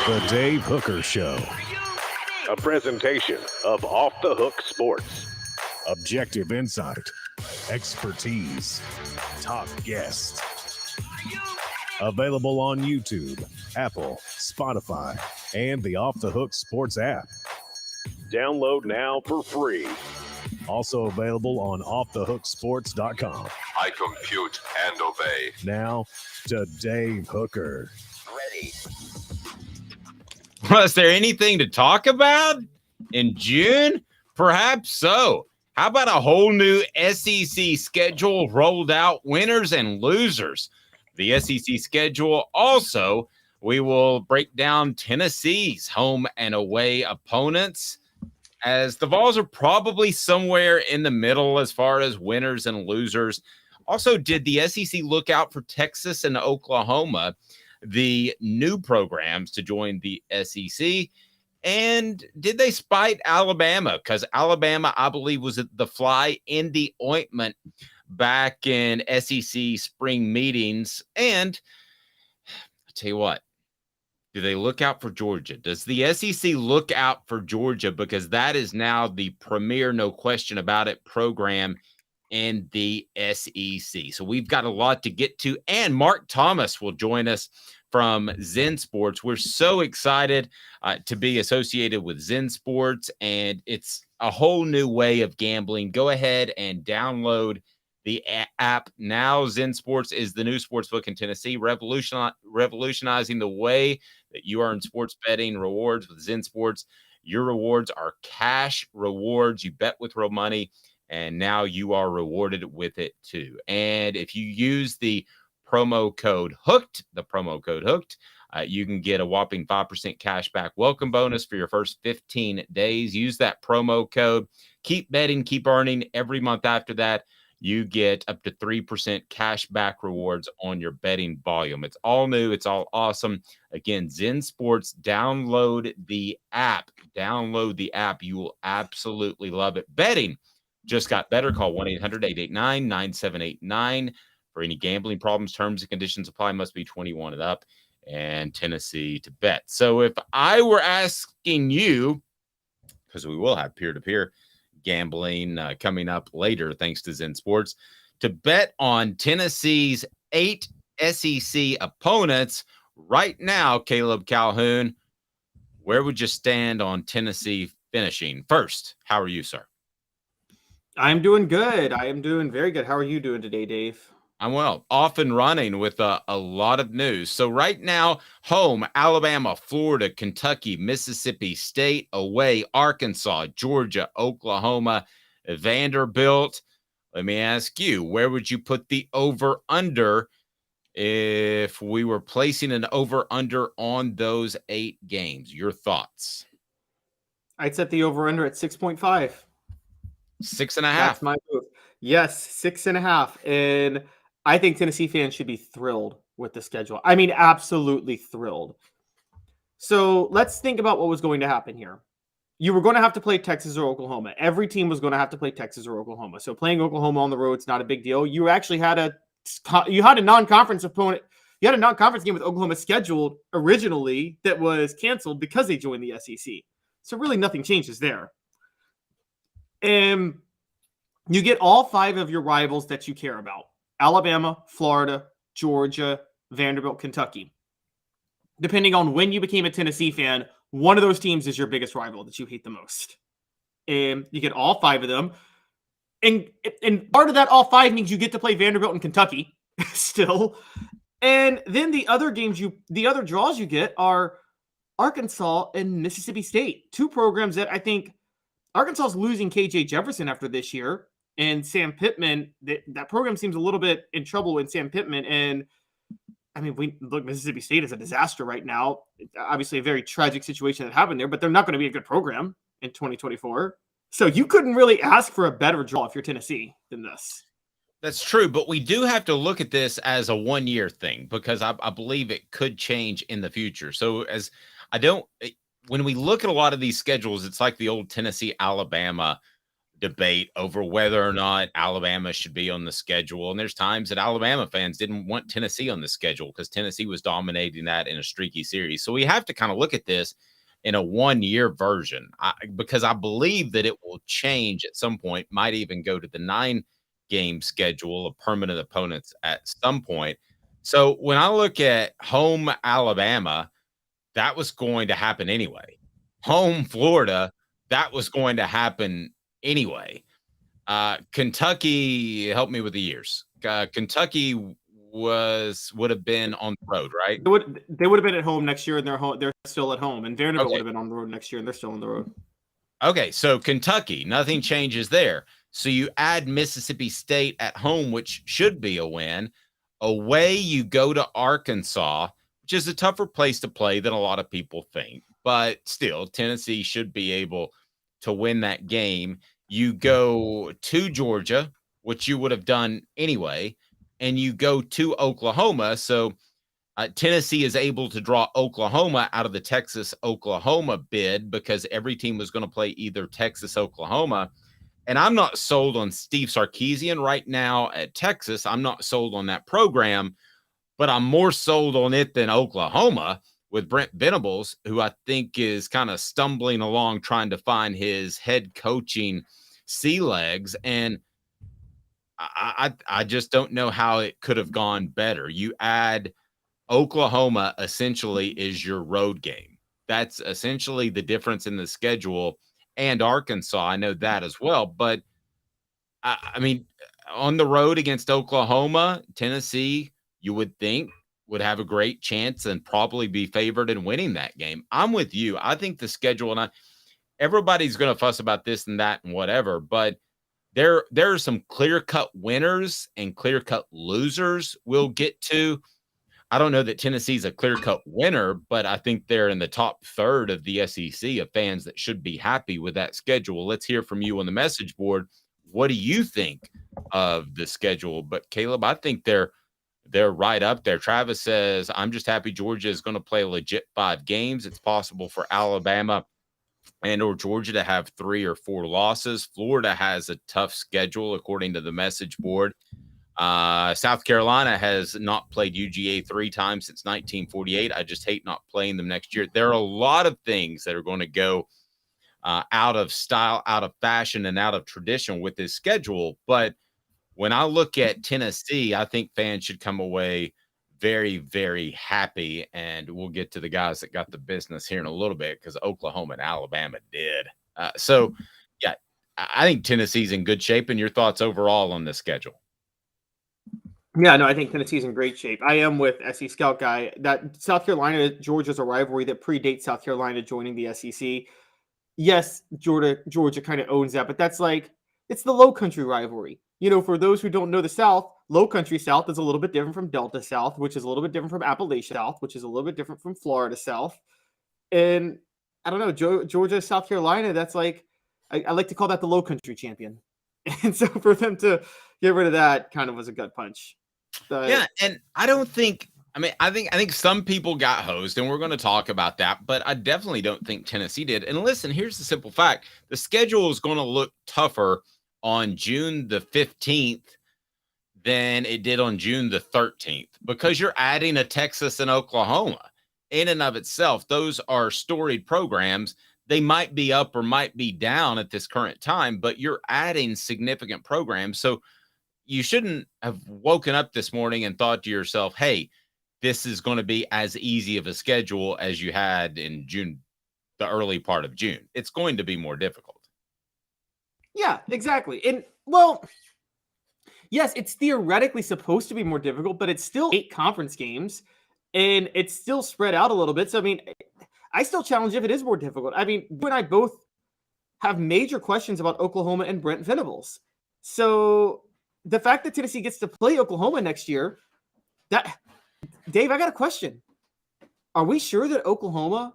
The Dave Hooker Show. A presentation of Off the Hook Sports. Objective insight, expertise, top guests. Available on YouTube, Apple, Spotify, and the Off the Hook Sports app. Download now for free. Also available on offthehooksports.com. I compute and obey. Now to Dave Hooker. Ready. Was there anything to talk about in June? Perhaps so. How about a whole new SEC schedule rolled out, winners and losers? The SEC schedule also, we will break down Tennessee's home and away opponents, as the Vols are probably somewhere in the middle as far as winners and losers. Also, did the SEC look out for Texas and Oklahoma, the new programs to join the SEC? And did they spite Alabama? Because Alabama, I believe, was the fly in the ointment back in SEC spring meetings. And I'll tell you what, do they look out for Georgia? Does the SEC look out for Georgia? Because that is now the premier, no question about it, program in the SEC. So we've got a lot to get to. And Mark Thomas will join us from ZenSports. We're so excited to be associated with ZenSports, and it's a whole new way of gambling. Go ahead and download the app now. ZenSports is the new sportsbook in Tennessee, revolutionizing the way that you earn sports betting rewards with ZenSports. Your rewards are cash rewards. You bet with real money, and now you are rewarded with it too. And if you use the promo code HOOKED, you can get a whopping 5% cash back welcome bonus for your first 15 days. Use that promo code. Keep betting, keep earning. Every month after that, you get up to 3% cash back rewards on your betting volume. It's all new. It's all awesome. Again, ZenSports, download the app. You will absolutely love it. Betting just got better. Call 1-800-889-9789 for any gambling problems. Terms and conditions apply. Must be 21 and up, and Tennessee to bet. So if I were asking you, because we will have peer-to-peer gambling coming up later, thanks to ZenSports, to bet on Tennessee's 8 SEC opponents right now, Caleb Calhoun, where would you stand on Tennessee finishing? First, how are you, sir? I'm doing good. I am doing very good. How are you doing today, Dave? I'm well. Off and running with a lot of news. So right now, home, Alabama, Florida, Kentucky, Mississippi State, away, Arkansas, Georgia, Oklahoma, Vanderbilt. Let me ask you, where would you put the over-under if we were placing an over-under on those 8 games? Your thoughts? I'd set the over-under at 6.5. 6.5. That's my move. Yes, 6.5. And I think Tennessee fans should be thrilled with the schedule. I mean, absolutely thrilled. So let's think about what was going to happen here. You were going to have to play Texas or Oklahoma. Every team was going to have to play Texas or Oklahoma. So playing Oklahoma on the road is not a big deal. You actually had a non-conference opponent. You had a non-conference game with Oklahoma scheduled originally that was canceled because they joined the SEC. So really nothing changes there. And you get all 5 of your rivals that you care about: Alabama, Florida, Georgia, Vanderbilt, Kentucky. Depending on when you became a Tennessee fan, one of those teams is your biggest rival that you hate the most. And you get all 5 of them. And part of that, all 5, means you get to play Vanderbilt and Kentucky still. And then the other draws you get are Arkansas and Mississippi State. 2 programs that I think Arkansas's losing KJ Jefferson after this year. And Sam Pittman, that program seems a little bit in trouble with Sam Pittman. And I mean, Mississippi State is a disaster right now. Obviously, a very tragic situation that happened there, but they're not going to be a good program in 2024. So you couldn't really ask for a better draw if you're Tennessee than this. That's true, but we do have to look at this as a one-year thing because I believe it could change in the future. So when we look at a lot of these schedules, it's like the old Tennessee, Alabama debate over whether or not Alabama should be on the schedule. And there's times that Alabama fans didn't want Tennessee on the schedule because Tennessee was dominating that in a streaky series. So we have to kind of look at this in a 1-year version because I believe that it will change at some point, might even go to the 9-game schedule of permanent opponents at some point. So when I look at home Alabama, that was going to happen anyway. Home Florida, that was going to happen anyway. Kentucky, help me with the years. Kentucky would have been on the road, right? They would have been at home next year, and they're still at home. And Vanderbilt would have been on the road next year, and they're still on the road. Okay, so Kentucky, nothing changes there. So you add Mississippi State at home, which should be a win. Away, you go to Arkansas, which is a tougher place to play than a lot of people think. But still, Tennessee should be able to win that game. You go to Georgia, which you would have done anyway, and you go to Oklahoma. So Tennessee is able to draw Oklahoma out of the Texas-Oklahoma bid because every team was going to play either Texas-Oklahoma. And I'm not sold on Steve Sarkisian right now at Texas. I'm not sold on that program, but I'm more sold on it than Oklahoma with Brent Venables, who I think is kind of stumbling along trying to find his head coaching sea legs. And I just don't know how it could have gone better. You add Oklahoma essentially is your road game. That's essentially the difference in the schedule. And Arkansas, I know that as well. But, I mean, on the road against Oklahoma, Tennessee, you would think, would have a great chance and probably be favored in winning that game. I'm with you. I think the schedule, and everybody's going to fuss about this and that and whatever, but there are some clear-cut winners and clear-cut losers we'll get to. I don't know that Tennessee's a clear-cut winner, but I think they're in the top third of the SEC of fans that should be happy with that schedule. Let's hear from you on the message board. What do you think of the schedule? But Caleb, I think they're right up there. Travis says, I'm just happy Georgia is going to play legit 5 games. It's possible for Alabama and or Georgia to have 3 or 4 losses. Florida has a tough schedule, according to the message board. South Carolina has not played UGA 3 times since 1948. I just hate not playing them next year. There are a lot of things that are going to go out of style, out of fashion, and out of tradition with this schedule. But when I look at Tennessee, I think fans should come away very, very happy. And we'll get to the guys that got the business here in a little bit because Oklahoma and Alabama did. So, yeah, I think Tennessee's in good shape. And your thoughts overall on the schedule? Yeah, no, I think Tennessee's in great shape. I am with SC Scout Guy. That South Carolina, Georgia's a rivalry that predates South Carolina joining the SEC. Yes, Georgia kind of owns that, but that's like, it's the low country rivalry. You know, for those who don't know the South, low country South is a little bit different from Delta South, which is a little bit different from Appalachia South, which is a little bit different from Florida South. And I don't know, Georgia, South Carolina, that's like, I like to call that the low country champion. And so for them to get rid of that kind of was a gut punch. Yeah, and I don't think – I think some people got hosed, and we're going to talk about that, but I definitely don't think Tennessee did. And listen, here's the simple fact. The schedule is going to look tougher on June the 15th than it did on June the 13th because you're adding a Texas and Oklahoma. In and of itself, those are storied programs. They might be up or might be down at this current time, but you're adding significant programs. So you shouldn't have woken up this morning and thought to yourself, hey, this is going to be as easy of a schedule as you had in June, the early part of June. It's going to be more difficult. Yeah, exactly. And well, yes, it's theoretically supposed to be more difficult, but it's still 8 conference games and it's still spread out a little bit. So, I mean, I still challenge if it is more difficult. I mean, you and I both have major questions about Oklahoma and Brent Venables. So the fact that Tennessee gets to play Oklahoma next year, Dave, I got a question. Are we sure that Oklahoma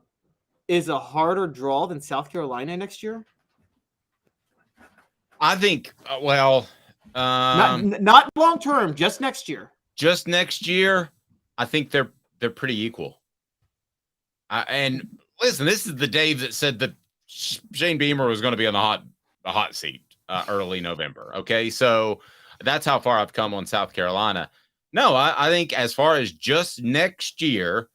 is a harder draw than South Carolina next year? I think, not long term, just next year. Just next year, I think they're pretty equal. And listen, this is the Dave that said that Shane Beamer was going to be on the hot seat. early November. Okay, so that's how far I've come on South Carolina. No, I think as far as just next year,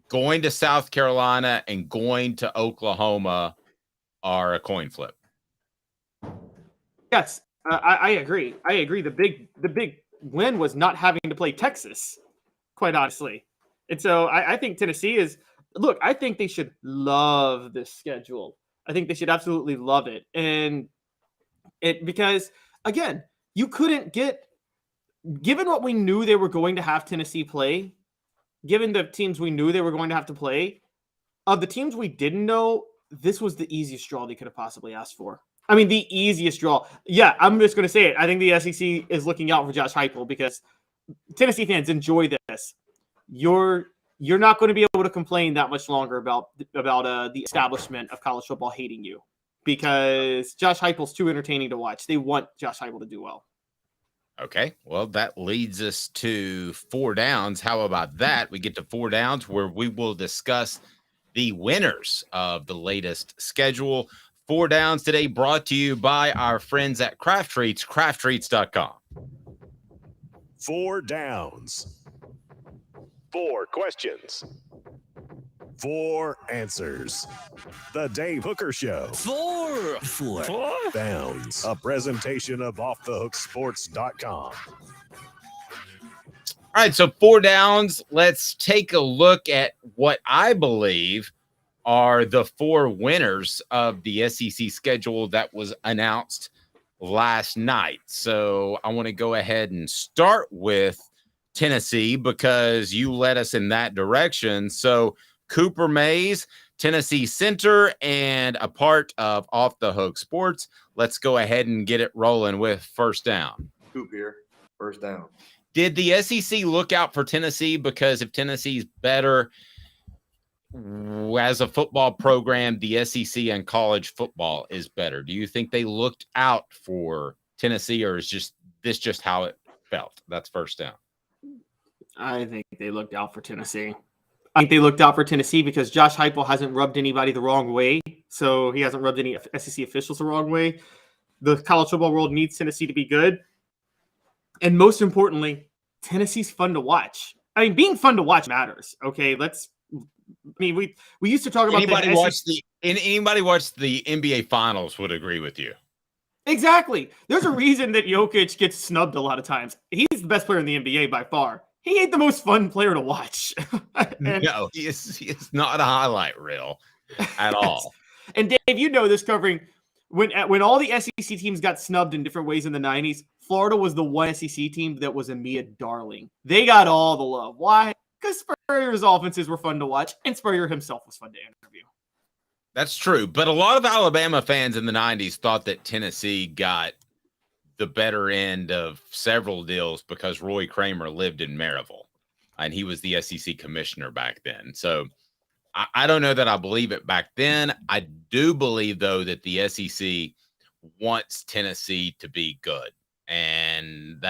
going to South Carolina and going to Oklahoma are a coin flip. Yes, I agree. I agree. The big win was not having to play Texas, quite honestly. And so I think Tennessee is look. I think they should love this schedule. I think they should absolutely love it, and because again, you couldn't get given what we knew they were going to have Tennessee play, given the teams we knew they were going to have to play. Of the teams we didn't know, this was the easiest draw they could have possibly asked for. I mean, the easiest draw. Yeah, I'm just going to say it. I think the SEC is looking out for Josh Heupel because Tennessee fans enjoy this. You're not going to be able to complain that much longer about the establishment of college football hating you because Josh Heupel's too entertaining to watch. They want Josh Heupel to do well. Okay, well, that leads us to 4 downs. How about that? We get to 4 downs where we will discuss the winners of the latest schedule. 4 downs today brought to you by our friends at Craft Treats, crafttreats.com. 4 downs. 4 questions. 4 answers. The Dave Hooker Show. 4 Downs. A presentation of offthehooksports.com. All right, so 4 downs. Let's take a look at what I believe are the 4 winners of the SEC schedule that was announced last night. So I want to go ahead and start with Tennessee because you led us in that direction. So Cooper Mays, Tennessee Center, and a part of Off the Hook Sports. Let's go ahead and get it rolling with first down. Coop here, first down. Did the SEC look out for Tennessee? Because if Tennessee's better as a football program, the SEC and college football is better. Do you think they looked out for Tennessee, or is this just how it felt? That's first down. I think they looked out for Tennessee. I think they looked out for Tennessee because Josh Heupel hasn't rubbed anybody the wrong way. So he hasn't rubbed any SEC officials the wrong way. The college football world needs Tennessee to be good. And most importantly, Tennessee's fun to watch. I mean, being fun to watch matters. Okay, we used to talk about anybody watch the NBA Finals would agree with you. Exactly. There's a reason that Jokic gets snubbed a lot of times. He's the best player in the NBA by far. He ain't the most fun player to watch. No, he is not a highlight reel at all. And Dave, you know this covering when all the SEC teams got snubbed in different ways in the 90s, Florida was the one SEC team that was a Mia darling. They got all the love. Why? Because Spurrier's offenses were fun to watch, and Spurrier himself was fun to interview. That's true. But a lot of Alabama fans in the 90s thought that Tennessee got the better end of several deals because Roy Kramer lived in Maryville, and he was the SEC commissioner back then. So I don't know that I believe it back then. I do believe, though, that the SEC wants Tennessee to be good. And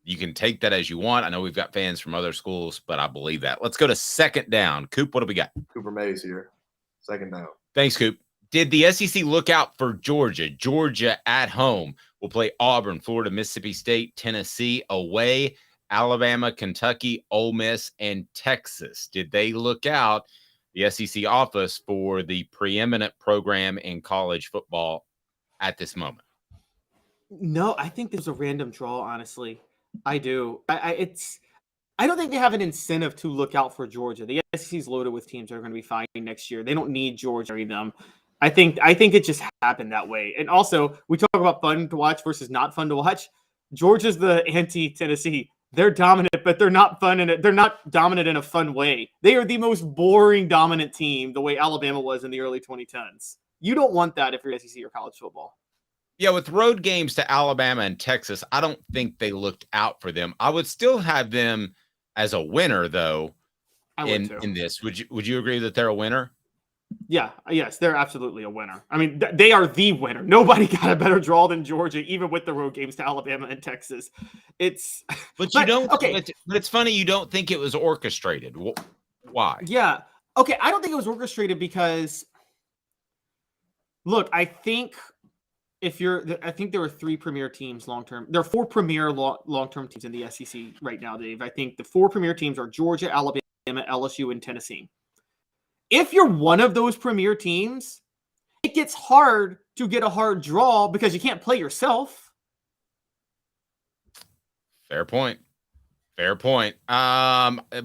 you can take that as you want. I know we've got fans from other schools, but I believe that. Let's go to second down. Coop, what do we got? Cooper Mays here, second down. Thanks, Coop. Did the SEC look out for Georgia? Georgia at home will play Auburn, Florida, Mississippi State, Tennessee away, Alabama, Kentucky, Ole Miss, and Texas. Did they look out, the SEC office, for the preeminent program in college football at this moment? No, I think this was a random draw, honestly. I do. I don't think they have an incentive to look out for Georgia. The SEC is loaded with teams that are going to be fine next year. They don't need Georgia or them. I think it just happened that way. And also, we talk about fun to watch versus not fun to watch. Georgia's the anti-Tennessee. They're dominant, but they're not fun, and they're not dominant in a fun way. They are the most boring dominant team, the way Alabama was in the early 2010s. You don't want that if you're SEC or college football. Yeah, with road games to Alabama and Texas, I don't think they looked out for them. I would still have them as a winner, though. In this, would you agree that they're a winner? Yeah, yes, they're absolutely a winner. I mean, they are the winner. Nobody got a better draw than Georgia, even with the road games to Alabama and Texas. But you don't. Okay, but it's funny you don't think it was orchestrated. Why? Yeah. Okay, I don't think it was orchestrated because, look, I think I think there are 3 premier teams long-term. There are 4 premier long-term teams in the SEC right now, Dave. I think the 4 premier teams are Georgia, Alabama, LSU, and Tennessee. If you're one of those premier teams, it gets hard to get a hard draw because you can't play yourself. Fair point. Fair point.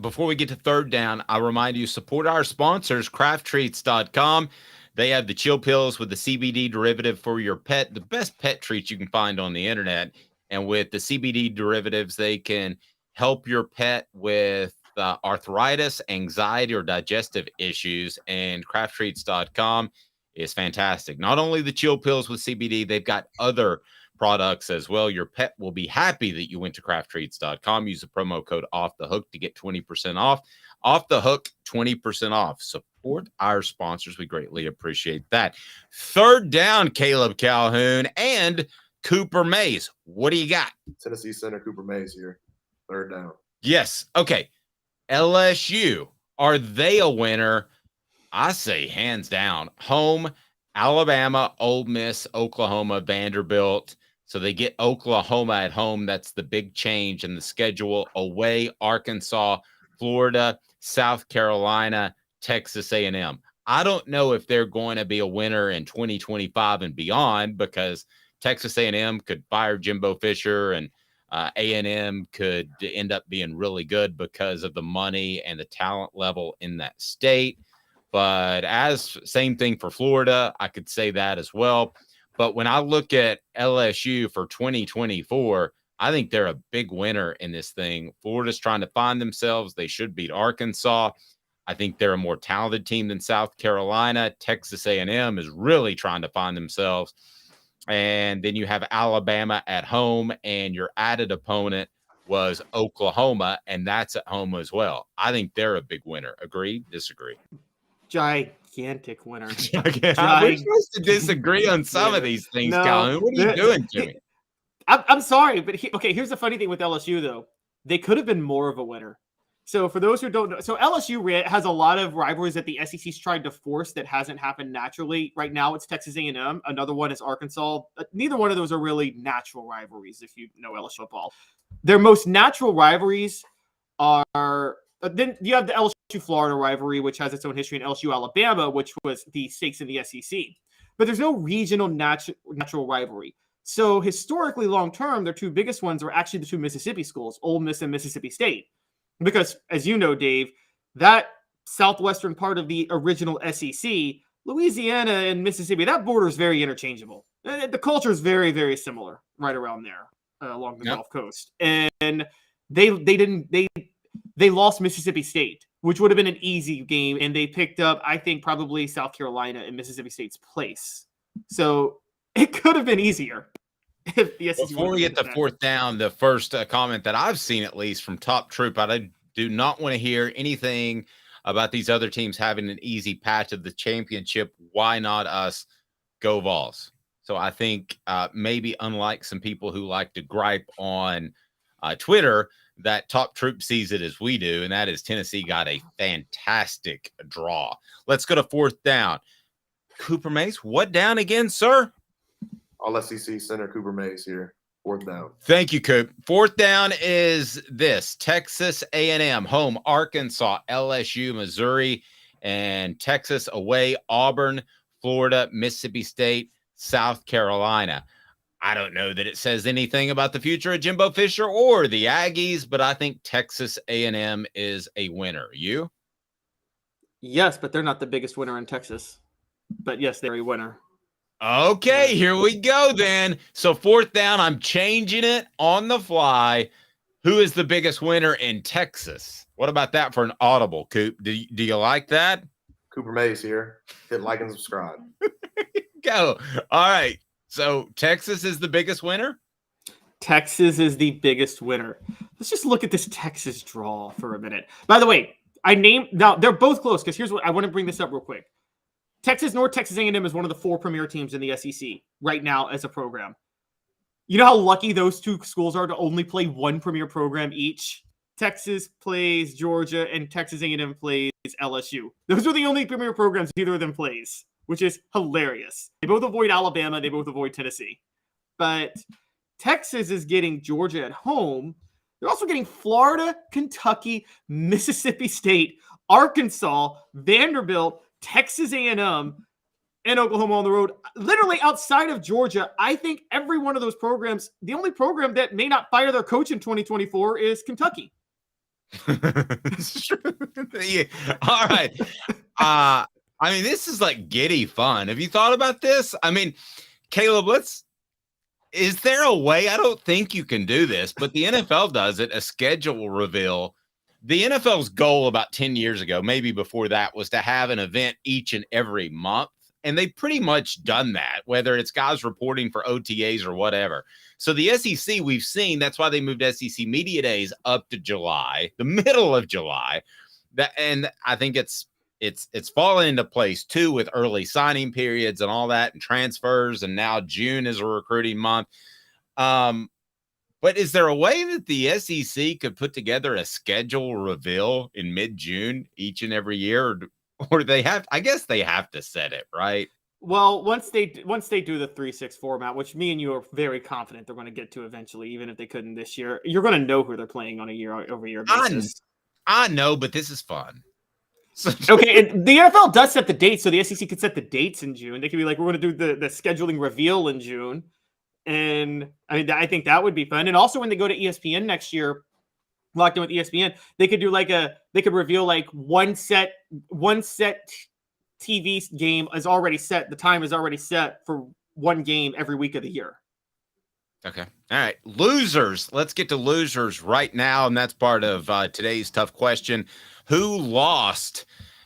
Before we get to third down, I remind you, support our sponsors, crafttreats.com. They have the chill pills with the CBD derivative for your pet, the best pet treats you can find on the internet. And with the CBD derivatives, they can help your pet with arthritis, anxiety, or digestive issues. And crafttreats.com is fantastic. Not only the chill pills with CBD, they've got other products as well. Your pet will be happy that you went to crafttreats.com. Use the promo code OFFTHEHOOK to get 20% off. Off the Hook, 20% off. Support our sponsors. We greatly appreciate that. Third down, Caleb Calhoun and Cooper Mays. What do you got? Tennessee center Cooper Mays here. Third down. Yes. Okay. LSU, are they a winner? I say hands down. Home, Alabama, Ole Miss, Oklahoma, Vanderbilt. So they get Oklahoma at home. That's the big change in the schedule. Away, Arkansas, Florida, South Carolina, Texas A&M. I don't know if they're going to be a winner in 2025 and beyond, because Texas A&M could fire Jimbo Fisher, and A&M could end up being really good because of the money and the talent level in that state. But same thing for Florida, I could say that as well. But when I look at LSU for 2024, I think they're a big winner in this thing. Florida's trying to find themselves. They should beat Arkansas. I think they're a more talented team than South Carolina. Texas A&M is really trying to find themselves. And then you have Alabama at home, and your added opponent was Oklahoma, and that's at home as well. I think they're a big winner. Agree? Disagree? Gigantic winner. We're supposed to disagree on some of these things, Calhoun. What are you doing to me? I'm sorry, but here's the funny thing with LSU, though. They could have been more of a winner. So for those who don't know, so LSU has a lot of rivalries that the SEC's tried to force that hasn't happened naturally. Right now, it's Texas A&M. Another one is Arkansas. Neither one of those are really natural rivalries, if you know LSU football. Their most natural rivalries are then you have the LSU-Florida rivalry, which has its own history, and LSU-Alabama, which was the stakes in the SEC. But there's no regional natural rivalry. So historically, long-term, their 2 biggest ones are actually the 2 Mississippi schools, Ole Miss and Mississippi State. Because, as you know, Dave, that southwestern part of the original SEC, Louisiana and Mississippi, that border is very interchangeable. The culture is very, very similar right around there along the Gulf Coast. And they lost Mississippi State, which would have been an easy game, and they picked up, I think, probably South Carolina in Mississippi State's place. So it could have been easier. Before we get to fourth down, the first comment that I've seen, at least from Top Troop, I do not want to hear anything about these other teams having an easy patch of the championship. Why not us? Go Vols. So I think maybe unlike some people who like to gripe on Twitter, that Top Troop sees it as we do, and that is Tennessee got a fantastic draw. Let's go to fourth down. Cooper Mays, what down again, sir? All SEC center Cooper Mays here. Fourth down. Thank you, Coop. Fourth down is this: Texas A&M, home, Arkansas, LSU, Missouri, and Texas away, Auburn, Florida, Mississippi State, South Carolina. I don't know that it says anything about the future of Jimbo Fisher or the Aggies, but I think Texas A&M is a winner. You? Yes, but they're not the biggest winner in Texas. But yes, they're a winner. Okay, here we go then. So fourth down, I'm changing it on the fly. Who is the biggest winner in Texas? What about that for an audible, Coop? Do you like that? Cooper Mays here. Hit like and subscribe. Go. All right. So Texas is the biggest winner? Texas is the biggest winner. Let's just look at this Texas draw for a minute. By the way, now they're both close, because here's what I want to bring this up real quick. North Texas A&M is one of the 4 premier teams in the SEC right now as a program. You know how lucky those 2 schools are to only play 1 premier program each? Texas plays Georgia, and Texas A&M plays LSU. Those are the only premier programs either of them plays. which is hilarious. They both avoid Alabama. They both avoid Tennessee. But Texas is getting Georgia at home. They're also getting Florida, Kentucky, Mississippi State, Arkansas, Vanderbilt, Texas A&M, and Oklahoma on the road. Literally outside of Georgia, I think every one of those programs, the only program that may not fire their coach in 2024 is Kentucky. It's true. Yeah. All right. I mean, this is like giddy fun. Have you thought about this? I mean, Caleb, is there a way? I don't think you can do this, but the NFL does it, a schedule reveal. The NFL's goal about 10 years ago, maybe before that, was to have an event each and every month. And they've pretty much done that, whether it's guys reporting for OTAs or whatever. So the SEC, we've seen, that's why they moved SEC Media Days up to July, the middle of July. And I think it's fallen into place too with early signing periods and all that and transfers. And now June is a recruiting month. But is there a way that the SEC could put together a schedule reveal in mid-June each and every year? Or they have, I guess they have to set it, right? Well, once they do the 3-6 format, which me and you are very confident they're going to get to eventually, even if they couldn't this year, you're going to know who they're playing on a year-over-year basis. I know, but this is fun. Okay, and the NFL does set the dates, so the SEC could set the dates in June. They could be like, we're going to do the scheduling reveal in June. And I mean, I think that would be fun. And also when they go to ESPN next year, locked in with ESPN, they could do they could reveal like one set TV game is already set. The time is already set for one game every week of the year. Okay. All right. Losers. Let's get to losers right now. And that's part of today's tough question. Who lost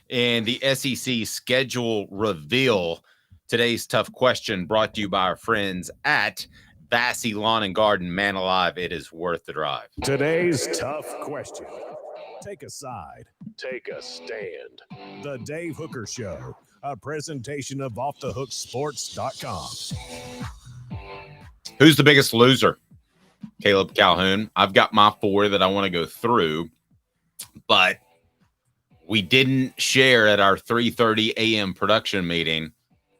in the SEC schedule reveal? Today's tough question brought to you by our friends at Vassy Lawn and Garden. Man alive, it is worth the drive. Today's tough question. Take a side. Take a stand. The Dave Hooker Show, a presentation of offthehooksports.com. Who's the biggest loser? Caleb Calhoun. I've got my 4 that I want to go through, but we didn't share at our 3:30 a.m. production meeting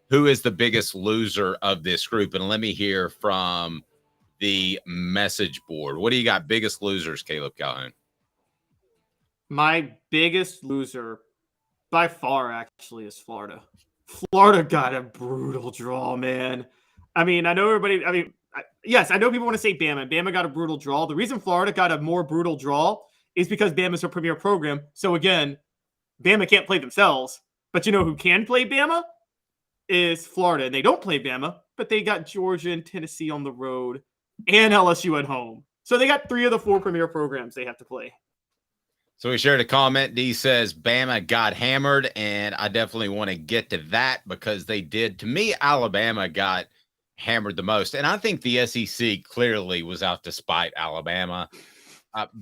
who is the biggest loser of this group. And let me hear from the message board. What do you got? Biggest losers, Caleb Calhoun? My biggest loser by far actually is Florida. Florida got a brutal draw, man. I mean, I know everybody, yes, I know people want to say Bama. Bama got a brutal draw. The reason Florida got a more brutal draw is because Bama's a premier program. So again, Bama can't play themselves. But you know who can play Bama? Is Florida. And they don't play Bama, but they got Georgia and Tennessee on the road and LSU at home. So they got 3 of the 4 premier programs they have to play. So we shared a comment. D says Bama got hammered, and I definitely want to get to that because they did. To me, Alabama got hammered the most, and I think the SEC clearly was out to spite Alabama,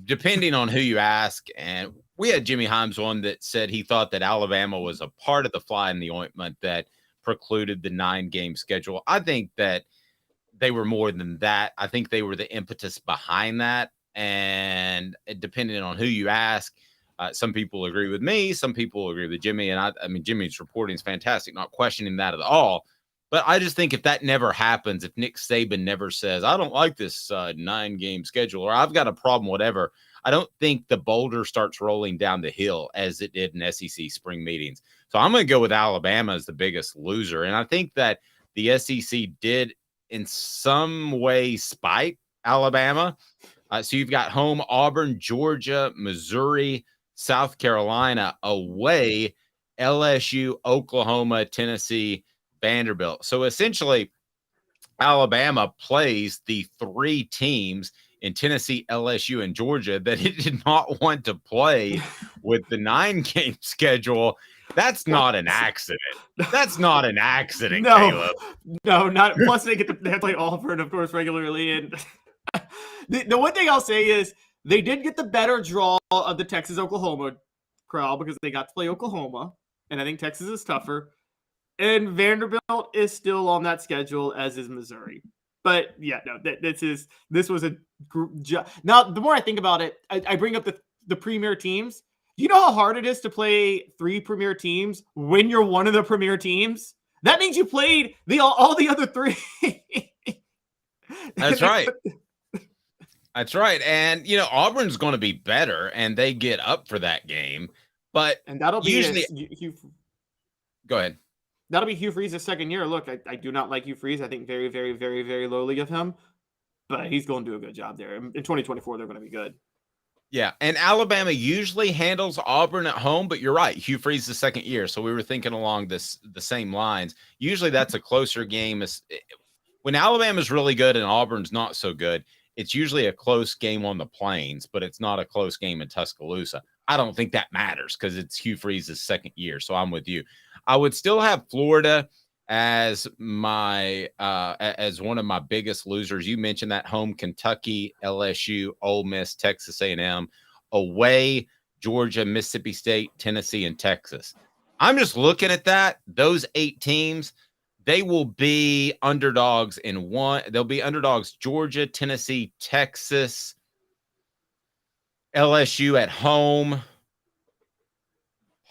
depending on who you ask. And we had Jimmy Himes on that said he thought that Alabama was a part of the fly in the ointment that precluded the 9-game schedule. I think that they were more than that. I think they were the impetus behind that. And depending on who you ask, some people agree with me, some people agree with Jimmy. And I mean, Jimmy's reporting is fantastic, not questioning that at all. But I just think if that never happens, if Nick Saban never says, I don't like this 9-game schedule, or I've got a problem, whatever, I don't think the boulder starts rolling down the hill as it did in SEC spring meetings. So I'm going to go with Alabama as the biggest loser. And I think that the SEC did in some way spite Alabama. So you've got home Auburn, Georgia, Missouri, South Carolina, away LSU, Oklahoma, Tennessee, Vanderbilt. So essentially, Alabama plays the 3 teams in Tennessee, LSU, and Georgia that it did not want to play with the 9-game schedule. That's not an accident. That's not an accident, Caleb. No, not. Plus, they have to play Auburn, of course, regularly. And the one thing I'll say is they did get the better draw of the Texas-Oklahoma crowd because they got to play Oklahoma, and I think Texas is tougher. And Vanderbilt is still on that schedule, as is Missouri. But yeah, no, this was a group. Now, the more I think about it, I bring up the premier teams. You know how hard it is to play 3 premier teams when you're one of the premier teams? That means you played all the other three. That's right. That's right. And, Auburn's going to be better, and they get up for that game. But and that'll be usually go ahead. That'll be Hugh Freeze's second year. Look, I do not like Hugh Freeze. I think very, very, very, very lowly of him. But he's going to do a good job there. In 2024, they're going to be good. Yeah, and Alabama usually handles Auburn at home, but you're right. Hugh Freeze the second year, so we were thinking along the same lines. Usually that's a closer game. When Alabama's really good and Auburn's not so good, it's usually a close game on the Plains, but it's not a close game in Tuscaloosa. I don't think that matters because it's Hugh Freeze's second year, so I'm with you. I would still have Florida as my as one of my biggest losers. You mentioned that home: Kentucky, LSU, Ole Miss, Texas A&M, away Georgia, Mississippi State, Tennessee, and Texas. I'm just looking at that. Those 8 teams, they will be underdogs in one. They'll be underdogs: Georgia, Tennessee, Texas, LSU at home.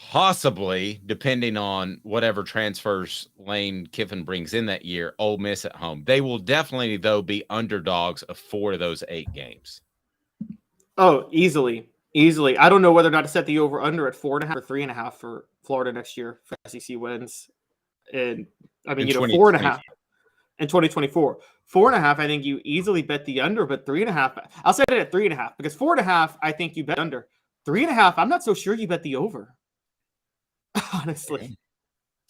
Possibly, depending on whatever transfers Lane Kiffin brings in that year, Ole Miss at home. They will definitely, though, be underdogs of 4 of those 8 games. Oh, easily. I don't know whether or not to set the over-under at 4.5 or 3.5 for Florida next year for SEC wins. And I mean, 4.5 in 2024. 4.5, I think you easily bet the under, but 3.5, I'll set it at 3.5 because 4.5, I think you bet under. 3.5, I'm not so sure you bet the over. Honestly.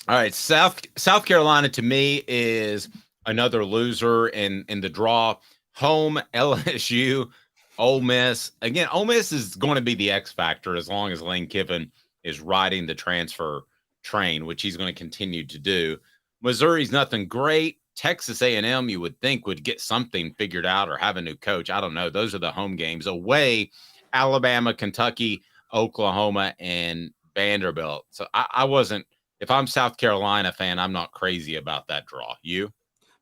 All right. South Carolina to me is another loser in the draw. Home, LSU, Ole Miss. Again, Ole Miss is going to be the X factor as long as Lane Kiffin is riding the transfer train, which he's going to continue to do. Missouri's nothing great. Texas A&M, you would think, would get something figured out or have a new coach. I don't know. Those are the home games. Away, Alabama, Kentucky, Oklahoma, and Vanderbilt. So I wasn't, if I'm South Carolina fan, I'm not crazy about that draw. You?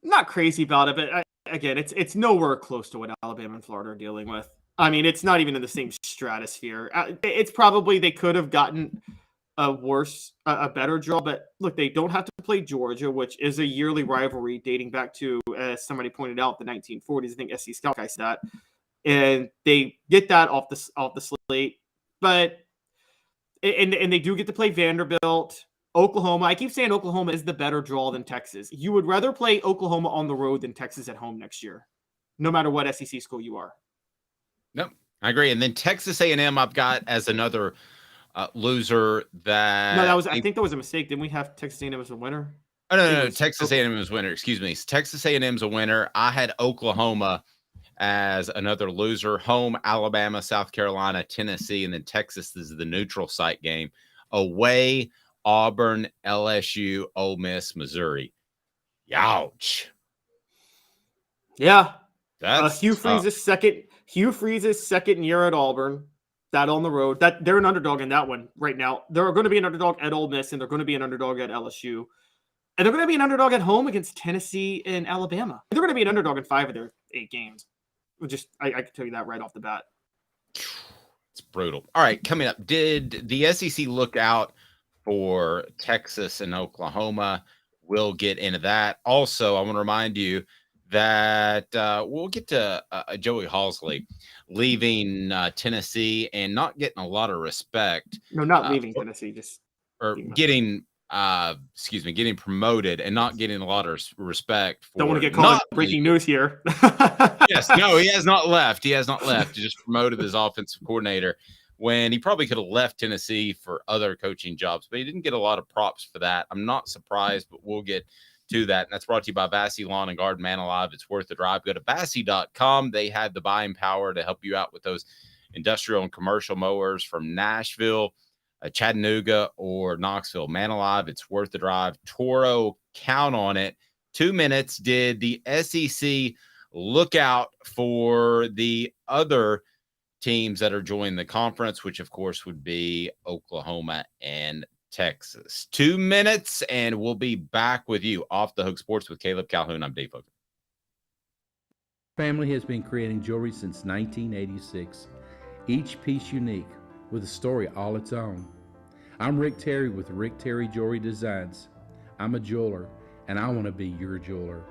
I'm not crazy about it, but again, it's nowhere close to what Alabama and Florida are dealing with. I mean, it's not even in the same stratosphere. It's probably they could have gotten a better draw, but look, they don't have to play Georgia, which is a yearly rivalry dating back to, as somebody pointed out, the 1940s. I think SC Scout guy said that, and they get that off the slate, but. And they do get to play Vanderbilt, Oklahoma. I keep saying Oklahoma is the better draw than Texas. You would rather play Oklahoma on the road than Texas at home next year, no matter what SEC school you are. No, I agree. And then Texas A&M I've got as another loser that... No, I think that was a mistake. Didn't we have Texas A&M as a winner? Oh, no. Texas A&M is a winner. Excuse me. Texas A&M's a winner. I had Oklahoma as another loser. Home, Alabama, South Carolina, Tennessee, and then Texas is the neutral site game. Away, Auburn, LSU, Ole Miss, Missouri. Youch. Yeah. That's Hugh Freeze's second year at Auburn. That on the road. That they're an underdog in that one right now. They're going to be an underdog at Ole Miss, and they're going to be an underdog at LSU. And they're going to be an underdog at home against Tennessee and Alabama. They're going to be an underdog in 5 of their 8 games. I can tell you that right off the bat. It's brutal. All right, coming up, did the SEC look out for Texas and Oklahoma? We'll get into that. Also, I want to remind you that we'll get to Joey Halzle leaving Tennessee and not getting a lot of respect. No, not leaving Tennessee, getting promoted and not getting a lot of respect. Don't want to get called breaking news here. Yes, no, he has not left. He just promoted as offensive coordinator when he probably could have left Tennessee for other coaching jobs, but he didn't get a lot of props for that. I'm not surprised, but we'll get to that. And that's brought to you by Vassy Lawn and Garden. Man alive, it's worth the drive. Go to Vassy.com. They had the buying power to help you out with those industrial and commercial mowers from Nashville, Chattanooga, or Knoxville. Man alive, it's worth the drive. Toro, count on it. 2 minutes. Did the SEC look out for the other teams that are joining the conference, which of course would be Oklahoma and Texas? 2 minutes, and we'll be back with you. Off the Hook Sports with Caleb Calhoun. I'm Dave Hooker. Family has been creating jewelry since 1986, each piece unique with a story all its own. I'm Rick Terry with Rick Terry Jewelry Designs. I'm a jeweler, and I want to be your jeweler.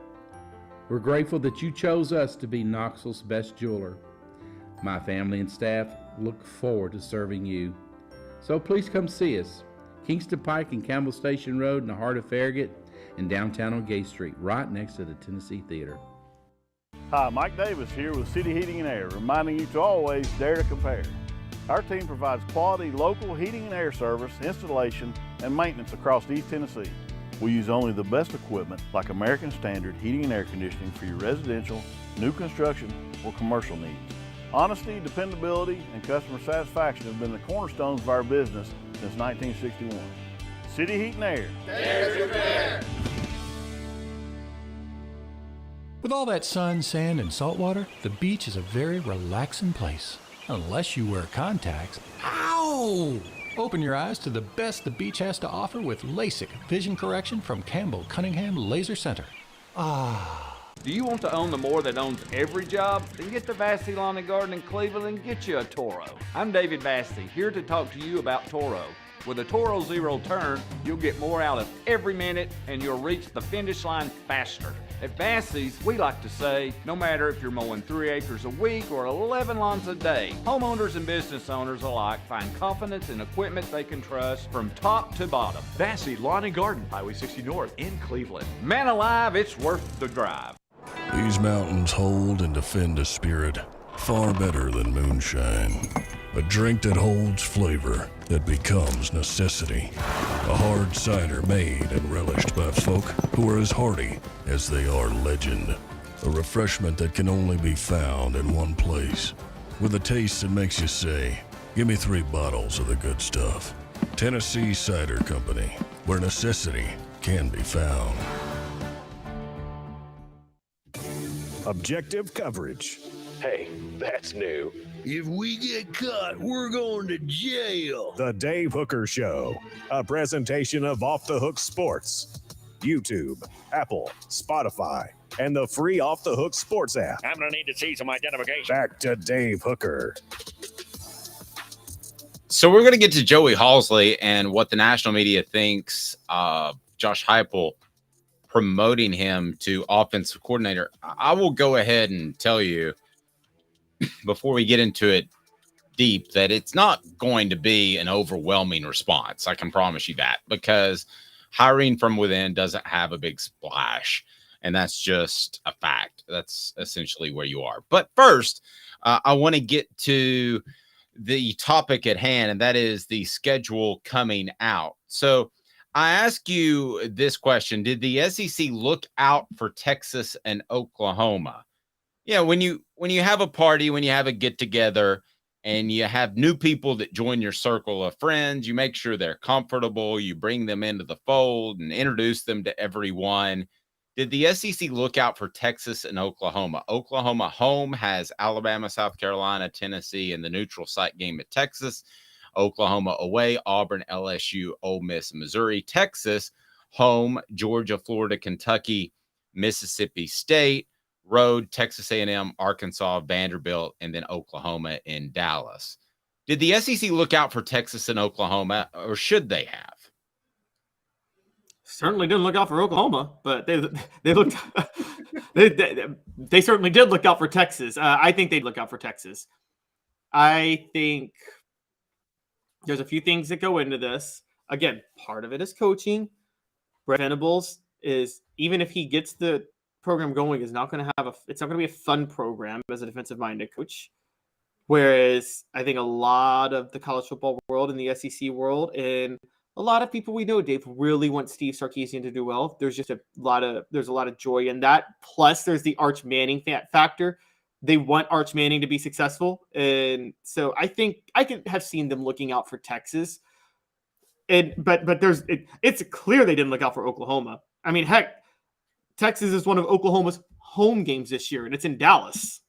We're grateful that you chose us to be Knoxville's best jeweler. My family and staff look forward to serving you. So please come see us. Kingston Pike and Campbell Station Road in the heart of Farragut, and downtown on Gay Street, right next to the Tennessee Theater. Hi, Mike Davis here with City Heating and Air, reminding you to always dare to compare. Our team provides quality local heating and air service, installation, and maintenance across East Tennessee. We use only the best equipment like American Standard heating and air conditioning for your residential, new construction, or commercial needs. Honesty, dependability, and customer satisfaction have been the cornerstones of our business since 1961. City Heat and Air. Dare to compare. With all that sun, sand, and salt water, the beach is a very relaxing place. Unless you wear contacts. Ow! Open your eyes to the best the beach has to offer with LASIK vision correction from Campbell Cunningham Laser Center. Ah. Do you want to own the more that owns every job? Then get to Vassey Lawn and Garden in Cleveland and get you a Toro. I'm David Vassey, here to talk to you about Toro. With a Toro Zero Turn, you'll get more out of every minute and you'll reach the finish line faster. At Vassey's, we like to say, no matter if you're mowing 3 acres a week or 11 lawns a day, homeowners and business owners alike find confidence in equipment they can trust from top to bottom. Vassey Lawn and Garden, Highway 60 North in Cleveland. Man alive, it's worth the drive. These mountains hold and defend a spirit far better than moonshine. A drink that holds flavor, that becomes necessity. A hard cider made and relished by folk who are as hearty as they are legend. A refreshment that can only be found in one place. With a taste that makes you say, give me 3 bottles of the good stuff. Tennessee Cider Company, where necessity can be found. Objective coverage. Hey, that's new. If we get caught, we're going to jail. The Dave Hooker Show, a presentation of Off the Hook Sports. YouTube, Apple, Spotify, and the free Off the Hook Sports app. I'm going to need to see some identification. Back to Dave Hooker. So we're going to get to Joey Halzle and what the national media thinks of Josh Heupel promoting him to offensive coordinator. I will go ahead and tell you before we get into it deep that it's not going to be an overwhelming response. I can promise you that, because hiring from within doesn't have a big splash, and that's just a fact. That's essentially where you are. But first, I want to get to the topic at hand, and that is the schedule coming out. So I ask you this question. Did the SEC look out for Texas and Oklahoma? Yeah, when you have a party, when you have a get-together, and you have new people that join your circle of friends, you make sure they're comfortable, you bring them into the fold and introduce them to everyone. Did the SEC look out for Texas and Oklahoma? Oklahoma home has Alabama, South Carolina, Tennessee, and the neutral site game at Texas. Oklahoma away, Auburn, LSU, Ole Miss, Missouri. Texas home, Georgia, Florida, Kentucky, Mississippi State. Road, Texas A&M, Arkansas, Vanderbilt, and then Oklahoma in Dallas. Did the SEC look out for Texas and Oklahoma, or should they have? Certainly didn't look out for Oklahoma, but they looked they certainly did look out for Texas. I think they'd look out for Texas. I think there's a few things that go into this. Again, part of it is coaching. Brett Venables is, even if he gets the program going, is not going to have it's not going to be a fun program as a defensive minded coach. Whereas I think a lot of the college football world and the SEC world and a lot of people we know, Dave, really want Steve Sarkisian to do well. There's just a lot of joy in that. Plus there's the Arch Manning factor. They want Arch Manning to be successful. And so I think I could have seen them looking out for Texas. But it's clear they didn't look out for Oklahoma. I mean, heck, Texas is one of Oklahoma's home games this year, and it's in Dallas.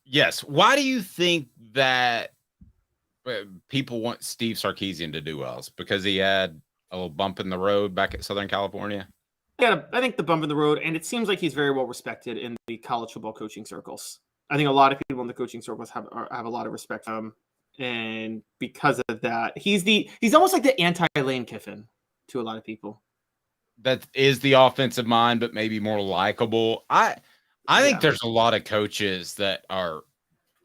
Yes. Why do you think that people want Steve Sarkisian to do well? It's because he had a little bump in the road back at Southern California? Yeah, I think the bump in the road, and it seems like he's very well respected in the college football coaching circles. I think a lot of people in the coaching circles have a lot of respect for him, and because of that, he's almost like the anti-Lane Kiffin to a lot of people. that is the offensive mind, but maybe more likable. I think there's a lot of coaches that are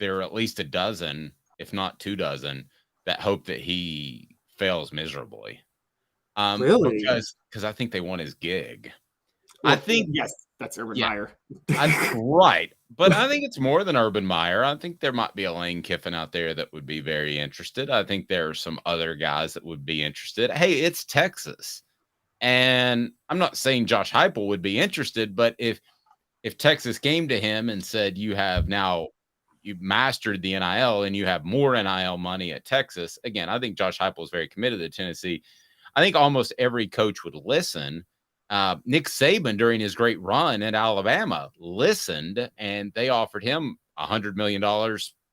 there, at least a dozen, if not 2 dozen, that hope that he fails miserably. Really? Because I think they want his gig. Well, I think yes, that's Urban Meyer. right. But I think it's more than Urban Meyer. I think there might be a Lane Kiffin out there that would be very interested. I think there are some other guys that would be interested. Hey, it's Texas. And I'm not saying Josh Heupel would be interested, but if Texas came to him and said, you've mastered the NIL and you have more NIL money at Texas, again, I think Josh Heupel is very committed to Tennessee. I think almost every coach would listen. Nick Saban, during his great run at Alabama, listened, and they offered him $100 million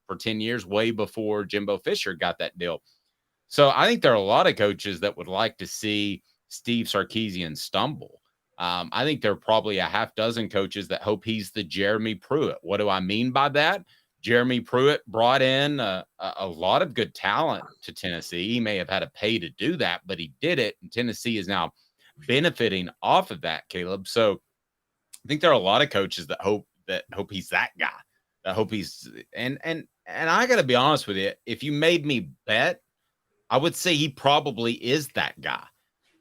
for 10 years, way before Jimbo Fisher got that deal. So I think there are a lot of coaches that would like to see Steve Sarkisian stumble. I think there are probably a half dozen coaches that hope he's the Jeremy Pruitt. What do I mean by that? Jeremy Pruitt brought in a lot of good talent to Tennessee. He may have had to pay to do that, but he did it, and Tennessee is now benefiting off of that, Caleb. So I think there are a lot of coaches that hope he's that guy. That hope he's and I got to be honest with you. If you made me bet, I would say he probably is that guy.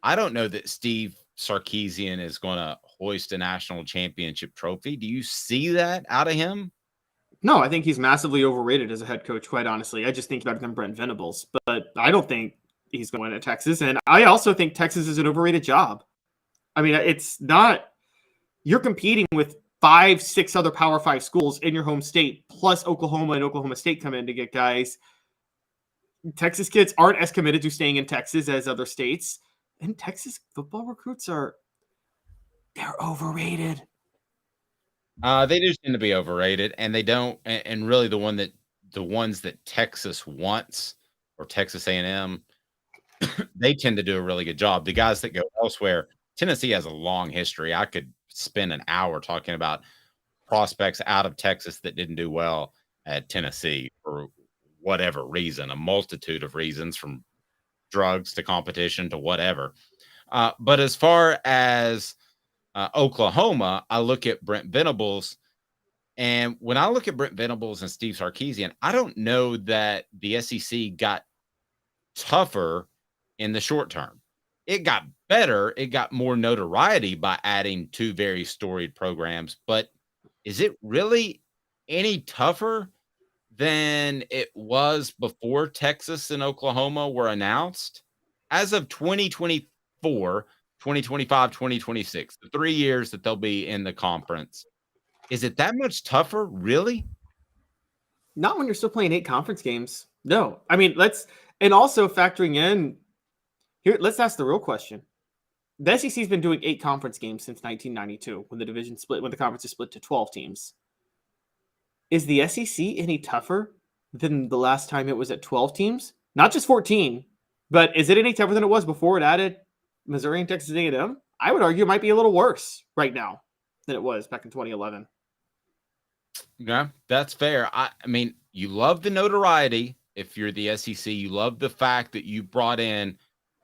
I don't know that Steve Sarkisian is going to hoist a national championship trophy. Do you see that out of him? No, I think he's massively overrated as a head coach, quite honestly. I just think better than Brent Venables, but I don't think he's going to win at Texas. And I also think Texas is an overrated job. I mean, it's not, you're competing with 5-6 other Power 5 schools in your home state, plus Oklahoma and Oklahoma State come in to get guys. Texas kids aren't as committed to staying in Texas as other states. And Texas football recruits they're overrated. They do tend to be overrated, and they don't. And really, the ones that Texas wants, or Texas A&M, they tend to do a really good job. The guys that go elsewhere, Tennessee has a long history. I could spend an hour talking about prospects out of Texas that didn't do well at Tennessee for whatever reason, a multitude of reasons, from drugs to competition to whatever. But as far as Oklahoma, I look at Brent Venables, and when I look at Brent Venables and Steve Sarkisian, I don't know that the SEC got tougher in the short term. It got better. It got more notoriety by adding 2 very storied programs. But is it really any tougher than it was before Texas and Oklahoma were announced? As of 2024, 2025, 2026, the 3 years that they'll be in the conference, is it that much tougher, really? Not when you're still playing 8 conference games. No. I mean, and also factoring in, here, let's ask the real question. The SEC's been doing 8 conference games since 1992, when the conference is split to 12 teams. Is the SEC any tougher than the last time it was at 12 teams? Not just 14, but is it any tougher than it was before it added Missouri and Texas A&M? I would argue it might be a little worse right now than it was back in 2011. Yeah, that's fair. I mean, you love the notoriety. If you're the SEC, you love the fact that you brought in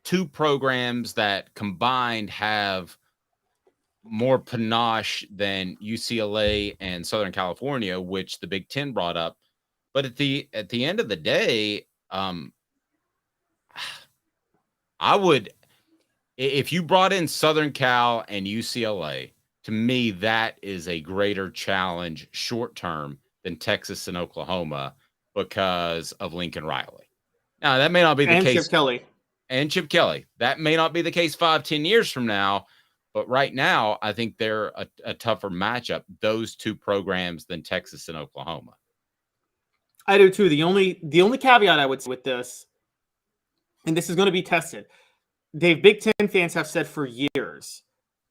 2 programs that combined have more panache than UCLA and Southern California, which the Big Ten brought up. But at the end of the day, I would, if you brought in Southern Cal and UCLA, to me, that is a greater challenge short term than Texas and Oklahoma because of Lincoln Riley. Now, that may not be the case. Chip Kelly. That may not be the case 5-10 years from now. But right now, I think they're a tougher matchup, those 2 programs, than Texas and Oklahoma. I do too. The only caveat I would say with this, and this is going to be tested, Big Ten fans have said for years,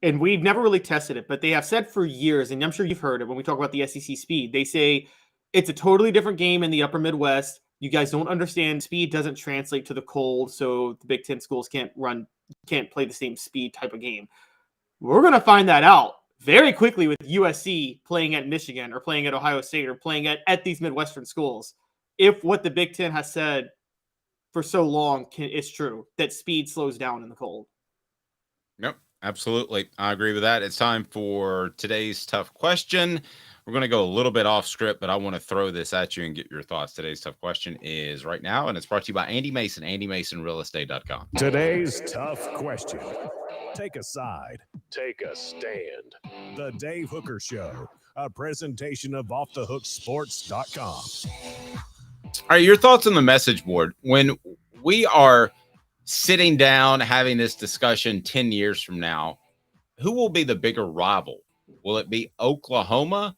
and we've never really tested it, but they have said for years, and I'm sure you've heard it when we talk about the SEC speed. They say it's a totally different game in the upper Midwest. You guys don't understand. Speed doesn't translate to the cold, so the Big Ten schools can't play the same speed type of game. We're going to find that out very quickly with USC playing at Michigan or playing at Ohio State or playing at these Midwestern schools. If what the Big Ten has said for so long is true, that speed slows down in the cold. Nope. Absolutely. I agree with that. It's time for today's tough question. We're going to go a little bit off script, but I want to throw this at you and get your thoughts. Today's tough question is right now, and it's brought to you by Andy Mason, AndyMasonRealEstate.com. Today's tough question. Take a side. Take a stand. The Dave Hooker Show, a presentation of OffTheHookSports.com. All right, your thoughts on the message board. When we are sitting down having this discussion 10 years from now, who will be the bigger rival? Will it be Oklahoma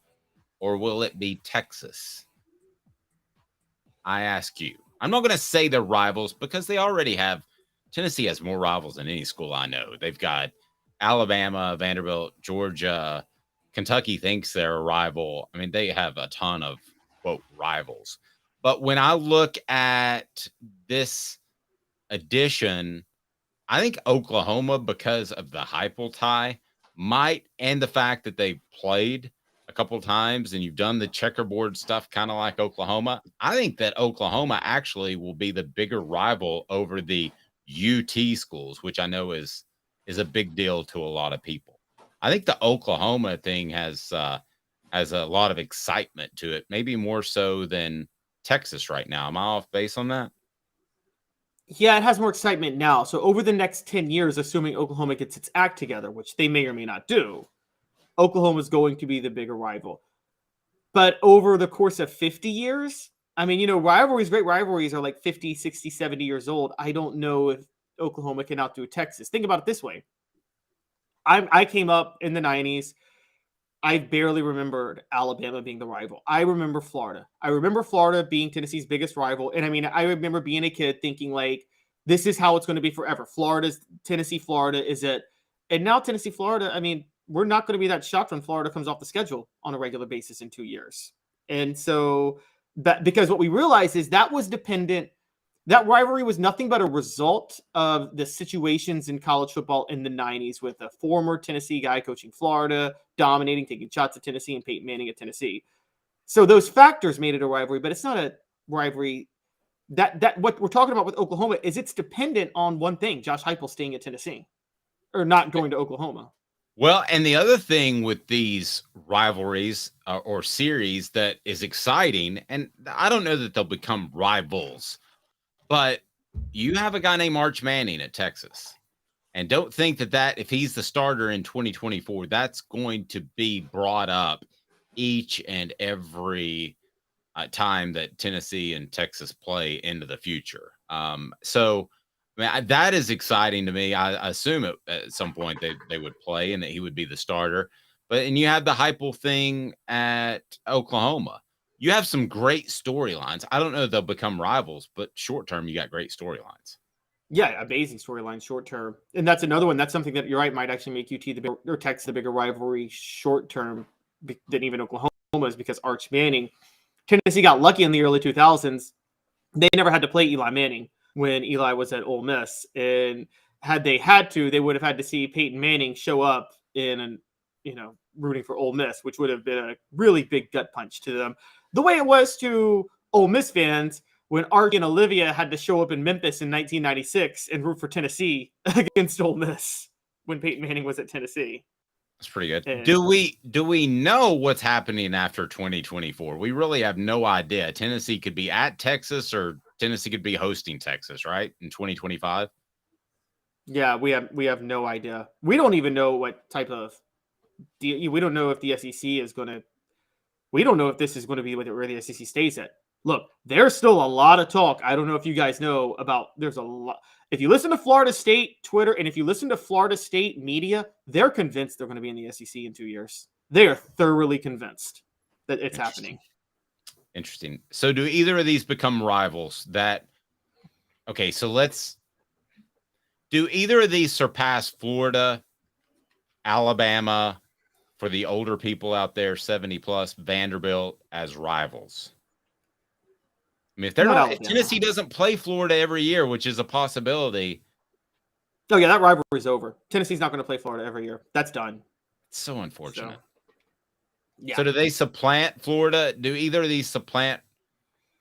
or will it be Texas? I ask you. I'm not going to say they're rivals because they already have. Tennessee has more rivals than any school I know. They've got Alabama, Vanderbilt, Georgia. Kentucky thinks they're a rival. I mean, they have a ton of, quote, rivals. But when I look at this edition, I think Oklahoma, because of the Heupel tie, might, and the fact that they played a couple times and you've done the checkerboard stuff kind of like Oklahoma, I think that Oklahoma actually will be the bigger rival over the UT schools, which I know is a big deal to a lot of people. I think the Oklahoma thing has a lot of excitement to it, maybe more so than Texas right now. Am I off base on that? Yeah, it has more excitement now. So over the next 10 years, assuming Oklahoma gets its act together, which they may or may not do, Oklahoma is going to be the bigger rival. But over the course of 50 years, I mean, you know, great rivalries are like 50, 60, 70 years old. I don't know if Oklahoma can outdo Texas. Think about it this way. I came up in the 90s. I barely remembered Alabama being the rival. I remember Florida. I remember Florida being Tennessee's biggest rival. And I mean, I remember being a kid thinking like, this is how it's going to be forever. Tennessee, Florida is it. And now Tennessee, Florida, I mean, we're not going to be that shocked when Florida comes off the schedule on a regular basis in 2 years. And so because what we realized is that rivalry was nothing but a result of the situations in college football in the 90s with a former Tennessee guy coaching Florida, dominating, taking shots at Tennessee, and Peyton Manning at Tennessee. So those factors made it a rivalry, but it's not a rivalry. That what we're talking about with Oklahoma is it's dependent on one thing, Josh Heupel staying at Tennessee or not going to Oklahoma. Well, and the other thing with these rivalries or series that is exciting, and I don't know that they'll become rivals, but you have a guy named Arch Manning at Texas. And don't think that if he's the starter in 2024, that's going to be brought up each and every time that Tennessee and Texas play into the future. So I mean, that is exciting to me. I assume at some point they would play and that he would be the starter. And you have the Heupel thing at Oklahoma. You have some great storylines. I don't know if they'll become rivals, but short term, you got great storylines. Yeah, amazing storyline short term. And that's another one. That's something that you're right might actually make UT or Texas the bigger rivalry short term than even Oklahoma is because Arch Manning. Tennessee got lucky in the early 2000s. They never had to play Eli Manning when Eli was at Ole Miss. And had they had to, they would have had to see Peyton Manning show up in rooting for Ole Miss, which would have been a really big gut punch to them. The way it was to Ole Miss fans when Arch and Olivia had to show up in Memphis in 1996 and root for Tennessee against Ole Miss when Peyton Manning was at Tennessee. That's pretty good. And do we know what's happening after 2024? We really have no idea. Tennessee could be at Texas or Tennessee could be hosting Texas, right? In 2025? Yeah, we have no idea. We don't even know what type of we don't know if the SEC is going to we don't know if this is going to be where the SEC stays at. Look, there's still a lot of talk. I don't know if you guys know about there's a lot. If you listen to Florida State Twitter and if you listen to Florida State media, they're convinced they're going to be in the SEC in 2 years. They are thoroughly convinced that it's happening. Interesting. So do either of these become rivals do either of these surpass Florida, Alabama, for the older people out there, 70 plus, Vanderbilt as rivals? I mean, if Tennessee doesn't play Florida every year, which is a possibility. Oh, yeah, that rivalry's over. Tennessee's not going to play Florida every year. That's done. It's so unfortunate. Yeah. So do they supplant Florida? Do either of these supplant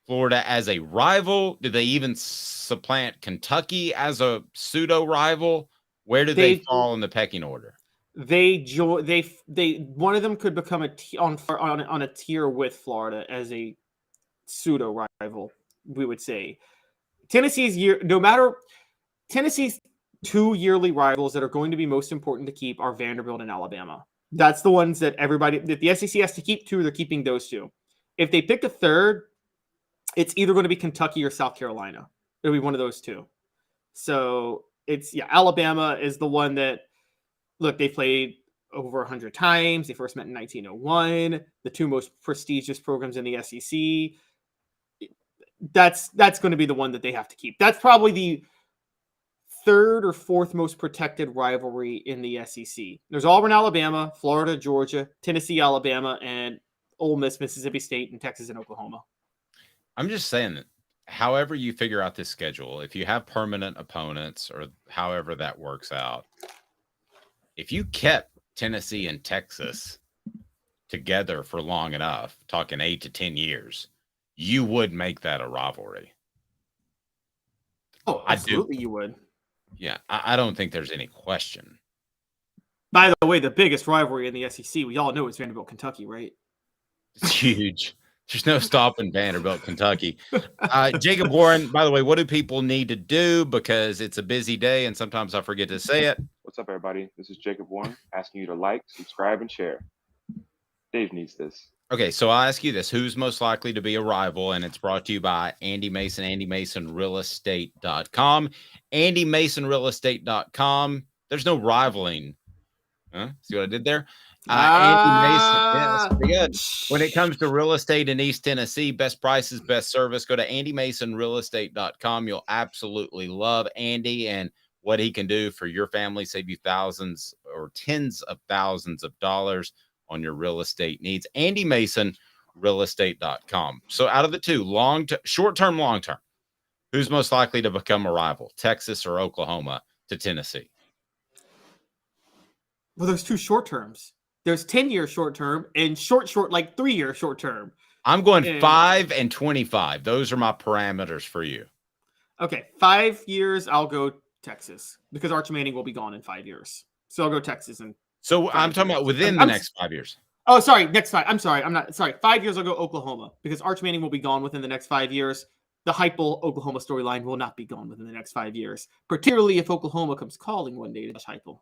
Florida as a rival? Do they even supplant Kentucky as a pseudo rival? Where do they fall in the pecking order? One of them could become on a tier with Florida as a pseudo rival, we would say. Tennessee's 2 yearly rivals that are going to be most important to keep are Vanderbilt and Alabama. That's the ones that the SEC has to keep 2. They're keeping those 2. If they pick a third, it's either going to be Kentucky or South Carolina. It'll be one of those 2. So Alabama is the one that, look, they played over 100 times. They first met in 1901. The 2 most prestigious programs in the SEC. That's going to be the one that they have to keep. That's probably the 3rd or 4th most protected rivalry in the SEC. There's Auburn, Alabama, Florida, Georgia, Tennessee, Alabama, and Ole Miss, Mississippi State, and Texas and Oklahoma. I'm just saying that however you figure out this schedule, if you have permanent opponents or however that works out, if you kept Tennessee and Texas together for long enough, talking 8 to 10 years, you would make that a rivalry. Oh, absolutely you would. Yeah, I don't think there's any question. By the way, the biggest rivalry in the SEC, we all know, is Vanderbilt, Kentucky, right? It's huge. There's no stopping Vanderbilt, Kentucky. Jacob Warren, by the way, what do people need to do? Because it's a busy day and sometimes I forget to say it. What's up, everybody? This is Jacob Warren asking you to like, subscribe, and share. Dave needs this. Okay, so I'll ask you this. Who's most likely to be a rival? And it's brought to you by Andy Mason, AndyMasonRealEstate.com. AndyMasonRealEstate.com. There's no rivaling. Huh? See what I did there? Andy Mason. Yeah, that's pretty good. When it comes to real estate in East Tennessee, best prices, best service, go to AndyMasonRealEstate.com. You'll absolutely love Andy and what he can do for your family, save you thousands or tens of thousands of dollars on your real estate needs. AndyMasonRealEstate.com. So out of the 2, short-term, long-term, who's most likely to become a rival, Texas or Oklahoma to Tennessee? Well, there's 2 short terms. There's 10-year short term and short, like 3-year short term. I'm going 5 and 25. Those are my parameters for you. Okay, 5 years, I'll go Texas because Arch Manning will be gone in 5 years. So I'll go Texas. So I'm talking about within the next 5 years. Oh, sorry, next 5. I'm sorry. 5 years, I'll go Oklahoma because Arch Manning will be gone within the next 5 years. The Heupel Oklahoma storyline will not be gone within the next 5 years, particularly if Oklahoma comes calling one day to Heupel.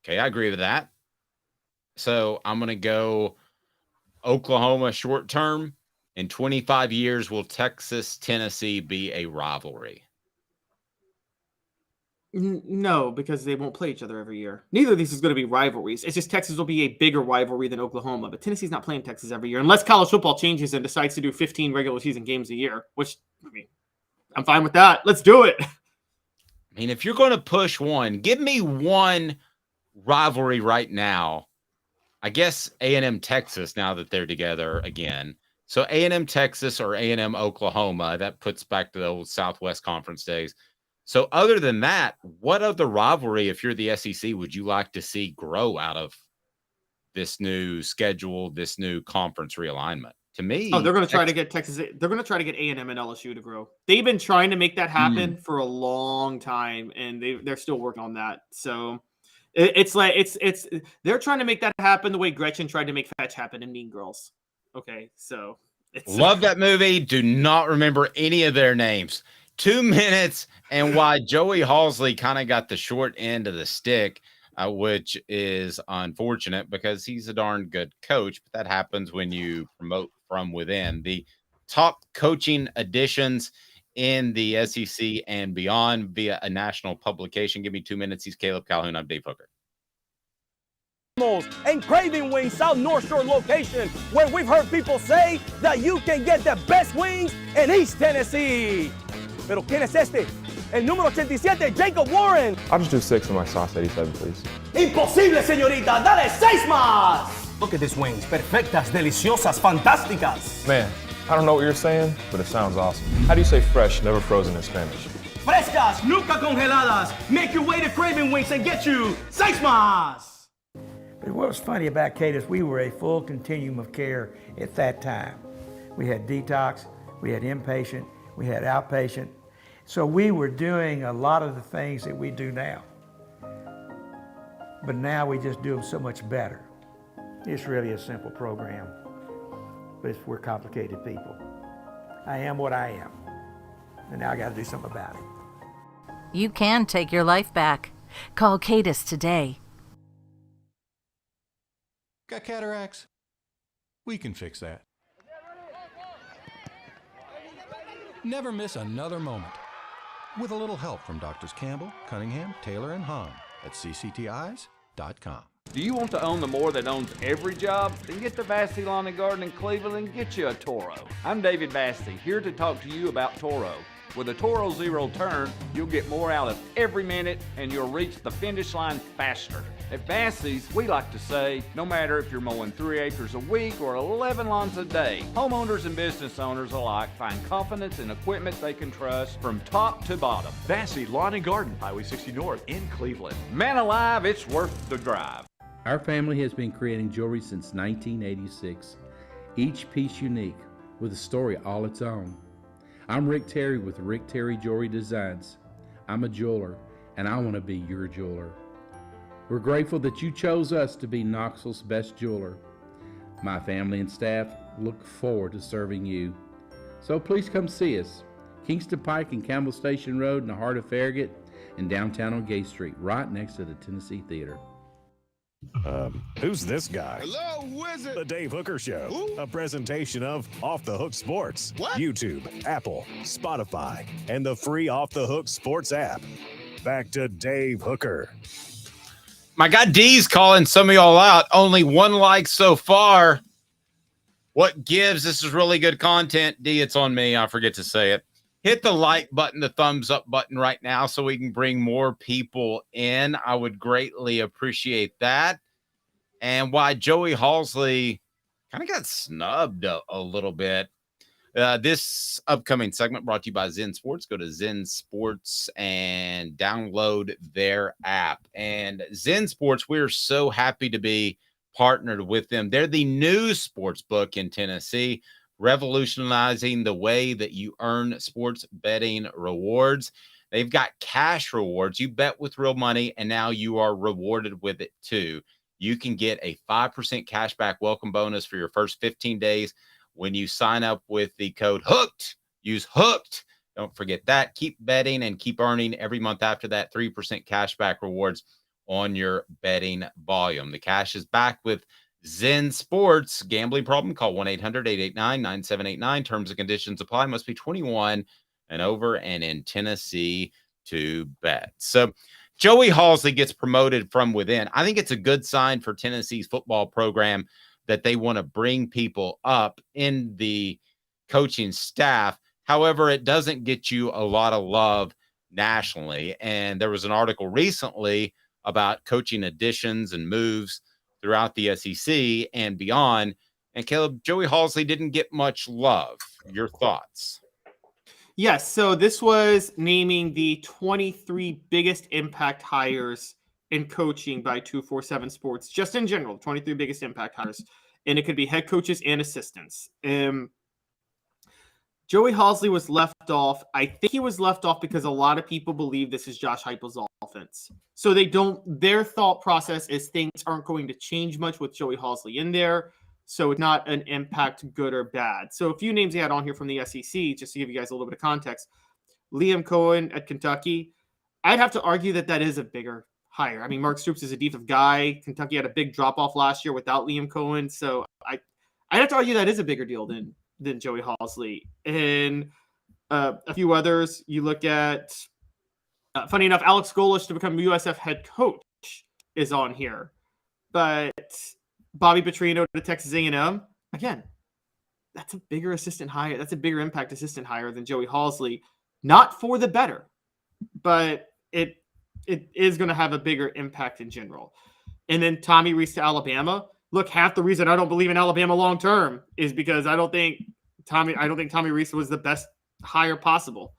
Okay, I agree with that. So I'm going to go Oklahoma short term. In 25 years, will Texas, Tennessee be a rivalry? No, because they won't play each other every year. Neither of these is going to be rivalries. It's just Texas will be a bigger rivalry than Oklahoma, but Tennessee's not playing Texas every year unless college football changes and decides to do 15 regular season games a year, which, I mean, I'm fine with that. Let's do it. I mean, if you're going to push one, give me one rivalry right now. I guess A&M Texas, now that they're together again. So A&M Texas or A&M Oklahoma, that puts back to the old Southwest Conference days. So other than that, what other rivalry, if you're the SEC, would you like to see grow out of this new schedule, this new conference realignment? To me, they're going to try to get Texas. They're going to try to get A&M and LSU to grow. They've been trying to make that happen for a long time, and they're still working on that. So it's they're trying to make that happen the way Gretchen tried to make Fetch happen in Mean Girls. Okay, so love that movie. Do not remember any of their names. 2 minutes, and why Joey Halzle kind of got the short end of the stick, which is unfortunate because he's a darn good coach, but that happens when you promote from within. The top coaching additions in the SEC and beyond via a national publication. Give me 2 minutes. He's Caleb Calhoun. I'm Dave Hooker. And Craving Wings South North Shore location, where we've heard people say that you can get the best wings in East Tennessee. Pero ¿quién es este? El número 87, Jacob Warren. I'll just do 6 on my sauce 87, please. Imposible, señorita. Dale 6 más. Look at these wings. Perfectas, deliciosas, fantásticas. Man, I don't know what you're saying, but it sounds awesome. How do you say fresh, never frozen in Spanish? Frescas, nunca congeladas. Make your way to Craving Wings and get you 6 más. But what was funny about Kate is we were a full continuum of care at that time. We had detox, we had inpatient, we had outpatient. So we were doing a lot of the things that we do now. but now we just do them so much better. It's really a simple program, but we're complicated people. I am what I am, and now I got to do something about it. You can take your life back. Call Cadis today. Got cataracts? We can fix that. Never miss another moment. With a little help from Doctors Campbell, Cunningham, Taylor, and Hahn at cctis.com. Do you want to own the more that owns every job? Then get to Vassey Lawn and Garden in Cleveland and get you a Toro. I'm David Vassey, here to talk to you about Toro. With a Toro Zero Turn, you'll get more out of every minute and you'll reach the finish line faster. At Vassey's, we like to say, no matter if you're mowing 3 acres a week or 11 lawns a day, homeowners and business owners alike find confidence in equipment they can trust from top to bottom. Vassey Lawn and Garden, Highway 60 North in Cleveland. Man alive, it's worth the drive. Our family has been creating jewelry since 1986, each piece unique with a story all its own. I'm Rick Terry with Rick Terry Jewelry Designs. I'm a jeweler, and I want to be your jeweler. We're grateful that you chose us to be Knoxville's best jeweler. My family and staff look forward to serving you. So please come see us. Kingston Pike and Campbell Station Road in the heart of Farragut and downtown on Gay Street, right next to the Tennessee Theater. Who's this guy? Hello, wizard. The Dave Hooker Show, Who? a presentation of Off the Hook Sports, What? YouTube, Apple, Spotify, and the free Off the Hook Sports app. Back to Dave Hooker. My guy D's calling some of y'all out. Only 1 like so far. What gives? This is really good content. D, it's on me. I forget to say it. Hit the like button, the thumbs up button right now so we can bring more people in. I would greatly appreciate that. And why Joey Halzle kind of got snubbed a little bit. This upcoming segment brought to you by ZenSports. Go to ZenSports and download their app. And ZenSports, we're so happy to be partnered with them. They're the new sports book in Tennessee, revolutionizing the way that you earn sports betting rewards. They've got cash rewards. You bet with real money, and now you are rewarded with it too. You can get a 5% cashback welcome bonus for your first 15 days when you sign up with the code HOOKED. Use HOOKED. Don't forget that. Keep betting and keep earning every month after that 3% cashback rewards on your betting volume. The cash is back with ZenSports. Gambling problem? Call 1-800-889-9789. Terms and conditions apply. Must be 21 and over and in Tennessee to bet. So Joey Halzle gets promoted from within. I think it's a good sign for Tennessee's football program that they want to bring people up in the coaching staff. However, it doesn't get you a lot of love nationally. And there was an article recently about coaching additions and moves throughout the SEC and beyond. And Caleb, Joey Halzle didn't get much love. Your thoughts? Yes, so this was naming the 23 biggest impact hires in coaching by 247 Sports, just in general, 23 biggest impact hires. And it could be head coaches and assistants. Joey Halzle was left off. I think he was left off because a lot of people believe this is Josh Heupel's offense. So their thought process is things aren't going to change much with Joey Halzle in there. So it's not an impact, good or bad. So a few names he had on here from the SEC, just to give you guys a little bit of context. Liam Cohen at Kentucky. I'd have to argue that is a bigger hire. I mean, Mark Stoops is a defensive guy. Kentucky had a big drop-off last year without Liam Cohen. So I'd have to argue that is a bigger deal than Joey Halzle. And a few others, you look at, funny enough, Alex Golesh to become USF head coach is on here. But Bobby Petrino to Texas A&M, again, that's a bigger assistant hire. That's a bigger impact assistant hire than Joey Halzle. Not for the better, but it is going to have a bigger impact in general. And then Tommy Rees to Alabama. Look, half the reason I don't believe in Alabama long term is because I don't think Tommy Rees was the best hire possible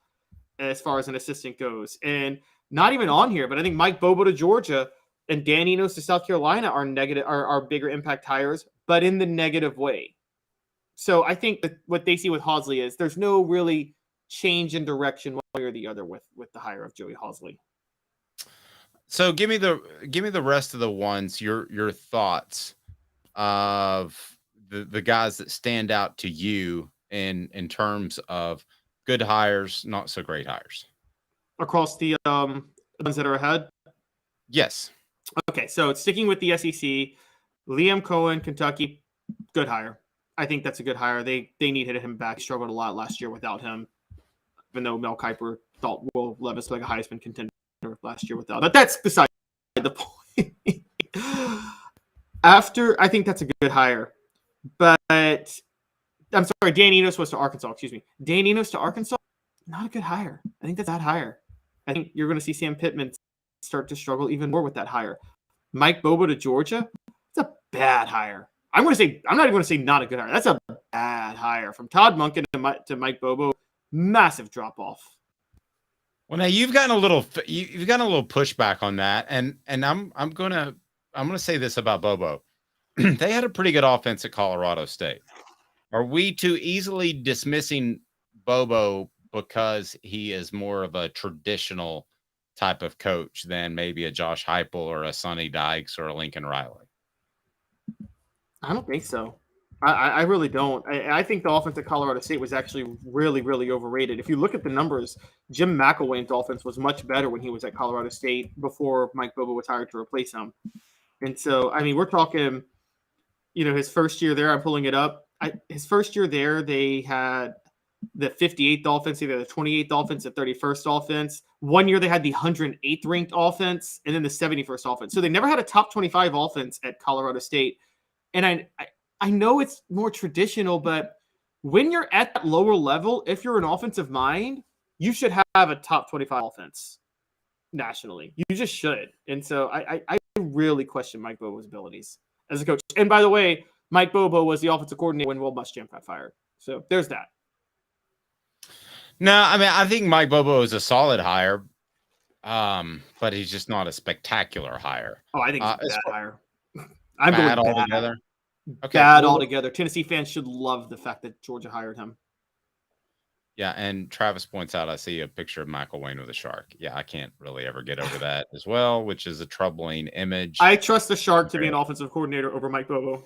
as far as an assistant goes. And not even on here, but I think Mike Bobo to Georgia and Dan Enos to South Carolina are bigger impact hires, but in the negative way. So I think that what they see with Halzle is there's no really change in direction one way or the other with the hire of Joey Halzle. So give me the rest of the ones. Your thoughts of the guys that stand out to you in terms of good hires, not so great hires across the ones that are ahead. Yes. Okay, so sticking with the SEC, Liam Cohen, Kentucky, good hire. I think that's a good hire. They needed him back. He struggled a lot last year without him, even though Mel Kiper thought Will Levis was like a Heisman contender last year without. But that's beside the point. I think that's a good hire. But I'm sorry, Dan Enos was to Arkansas. Excuse me. Dan Enos to Arkansas, not a good hire. I think that's a bad hire. I think you're going to see Sam Pittman start to struggle even more with that hire. Mike Bobo to Georgia, it's a bad hire. I'm not even going to say not a good hire. That's a bad hire. From Todd Monken to Mike Bobo, massive drop off. Well, now you've gotten a little pushback on that, and I'm gonna say this about Bobo. They had a pretty good offense at Colorado State. Are we too easily dismissing Bobo because he is more of a traditional type of coach than maybe a Josh Heupel or a Sonny Dykes or a Lincoln Riley? I don't think so. I really don't. I think the offense at Colorado State was actually really, really overrated. If you look at the numbers, Jim McElwain's offense was much better when he was at Colorado State before Mike Bobo was hired to replace him. And so, I mean, we're talking, his first year there, I'm pulling it up. His first year there, they had the 58th offense, either the 28th offense, the 31st offense. 1 year they had the 108th ranked offense, and then the 71st offense. So they never had a top 25 offense at Colorado State. And I know it's more traditional, but when you're at that lower level, if you're an offensive mind, you should have a top 25 offense nationally. You just should. And so I really question Mike Bobo's abilities as a coach. And by the way, Mike Bobo was the offensive coordinator when Will Muschamp got fired. So there's that. No, I mean, I think Mike Bobo is a solid hire, but he's just not a spectacular hire. Oh, I think it's a bad hire. I'm bad altogether. Okay, bad altogether. Tennessee fans should love the fact that Georgia hired him. Yeah, and Travis points out, I see a picture of Michael Wayne with a shark. Yeah, I can't really ever get over that as well, which is a troubling image. I trust the shark to be an offensive coordinator over Mike Bobo.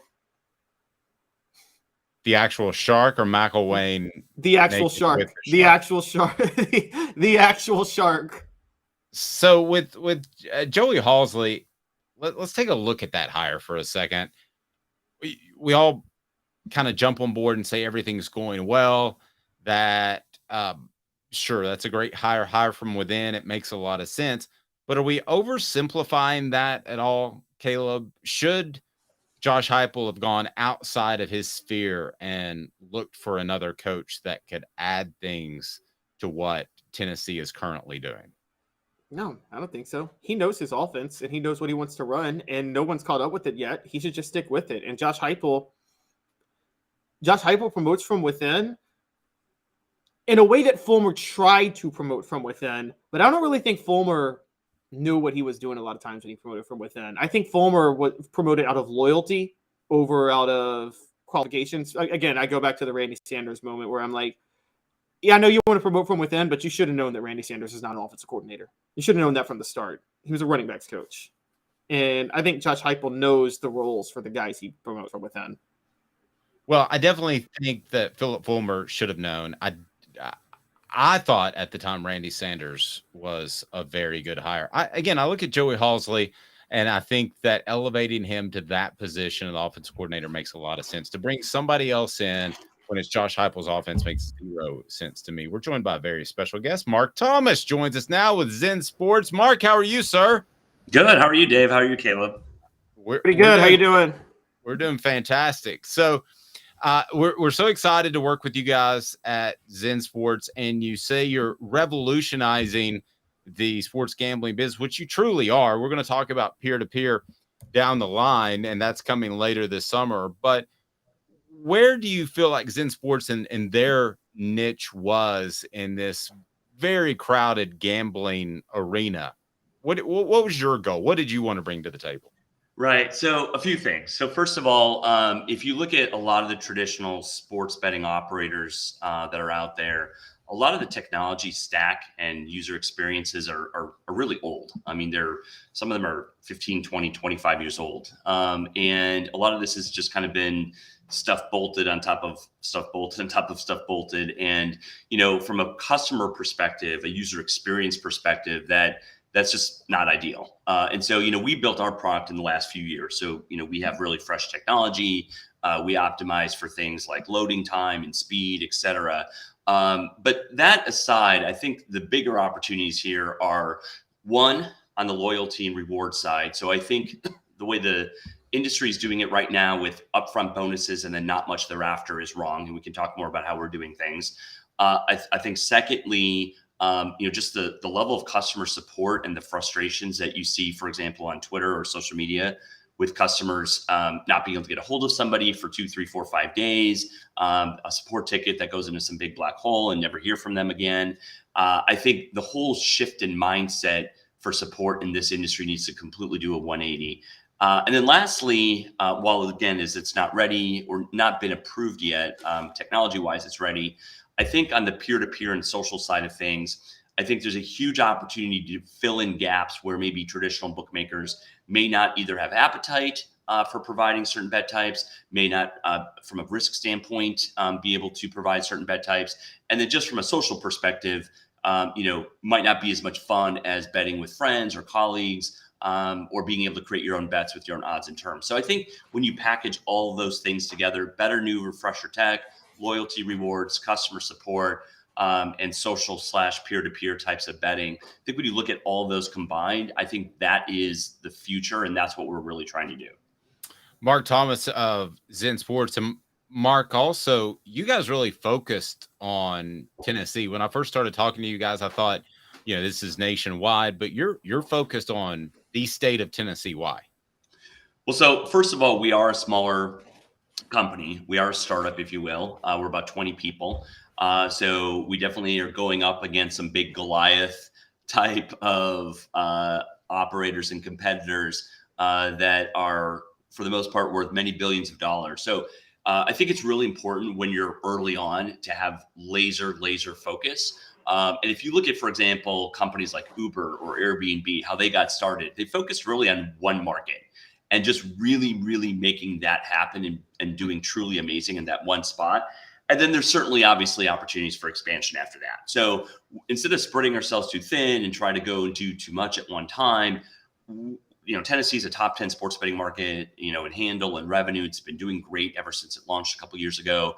The actual shark or Michael Wayne? The actual shark. The actual shark. The actual shark. So with Joey Halzle, let's take a look at that hire for a second. We all kind of jump on board and say everything's going well. That sure, that's a great hire from within. It makes a lot of sense. But are we oversimplifying that at all, Caleb? Should Josh Heupel have gone outside of his sphere and looked for another coach that could add things to what Tennessee is currently doing? No, I don't think so. He knows his offense and he knows what he wants to run, and no one's caught up with it yet. He should just stick with it. And Josh Heupel promotes from within in a way that Fulmer tried to promote from within, but I don't really think Fulmer knew what he was doing a lot of times when he promoted from within. I think Fulmer was promoted out of loyalty over out of qualifications. Again, I go back to the Randy Sanders moment where I'm like, yeah, I know you want to promote from within, but you should have known that Randy Sanders is not an offensive coordinator. You should have known that from the start. He was a running backs coach. And I think Josh Heupel knows the roles for the guys he promotes from within. Well, I definitely think that Philip Fulmer should have known. I thought at the time Randy Sanders was a very good hire. I look at Joey Halzle, and I think that elevating him to that position of the offensive coordinator makes a lot of sense. To bring somebody else in when it's Josh Heupel's offense makes zero sense to me. We're joined by a very special guest. Mark Thomas joins us now with ZenSports. Mark, how are you, sir? Good. How are you, Dave? How are you, Caleb? Pretty good. How you doing? We're doing fantastic. So we're so excited to work with you guys at ZenSports, and you say you're revolutionizing the sports gambling business, which you truly are. We're going to talk about peer-to-peer down the line, and that's coming later this summer. But where do you feel like ZenSports and their niche was in this very crowded gambling arena? What was your goal? What did you want to bring to the table? Right. So a few things. So first of all, if you look at a lot of the traditional sports betting operators that are out there, a lot of the technology stack and user experiences are really old. I mean, some of them are 15, 20, 25 years old. And a lot of this has just kind of been stuff bolted on top of stuff bolted on top of stuff bolted. And, from a customer perspective, a user experience perspective, that's just not ideal. And so, we built our product in the last few years. So, we have really fresh technology. We optimize for things like loading time and speed, et cetera. But that aside, I think the bigger opportunities here are, one, on the loyalty and reward side. So I think the way the industry is doing it right now with upfront bonuses and then not much thereafter is wrong. And we can talk more about how we're doing things. I think secondly, just the level of customer support and the frustrations that you see, for example, on Twitter or social media with customers not being able to get a hold of somebody for 2, 3, 4, 5 days, a support ticket that goes into some big black hole and never hear from them again. I think the whole shift in mindset for support in this industry needs to completely do a 180. And then lastly, while again, it's not ready or not been approved yet, technology-wise, it's ready. I think on the peer-to-peer and social side of things, I think there's a huge opportunity to fill in gaps where maybe traditional bookmakers may not either have appetite for providing certain bet types, may not, from a risk standpoint, be able to provide certain bet types. And then just from a social perspective, might not be as much fun as betting with friends or colleagues, or being able to create your own bets with your own odds and terms. So I think when you package all of those things together, better new refresher tech, loyalty rewards, customer support, and social / peer-to-peer types of betting, I think when you look at all those combined, I think that is the future, and that's what we're really trying to do. Mark Thomas of ZenSports. And Mark, also, you guys really focused on Tennessee. When I first started talking to you guys, I thought, this is nationwide, but you're focused on the state of Tennessee. Why? Well, so first of all, we are a smaller company. We are a startup, if you will. We're about 20 people. So we definitely are going up against some big Goliath type of operators and competitors that are, for the most part, worth many billions of dollars. So I think it's really important when you're early on to have laser focus. And if you look at, for example, companies like Uber or Airbnb, how they got started, they focused really on one market and just really making that happen and doing truly amazing in that one spot. And then there's certainly obviously opportunities for expansion after that. So instead of spreading ourselves too thin and try to go and do too much at one time, Tennessee is a top 10 sports betting market, in handle and revenue. It's been doing great ever since it launched a couple of years ago.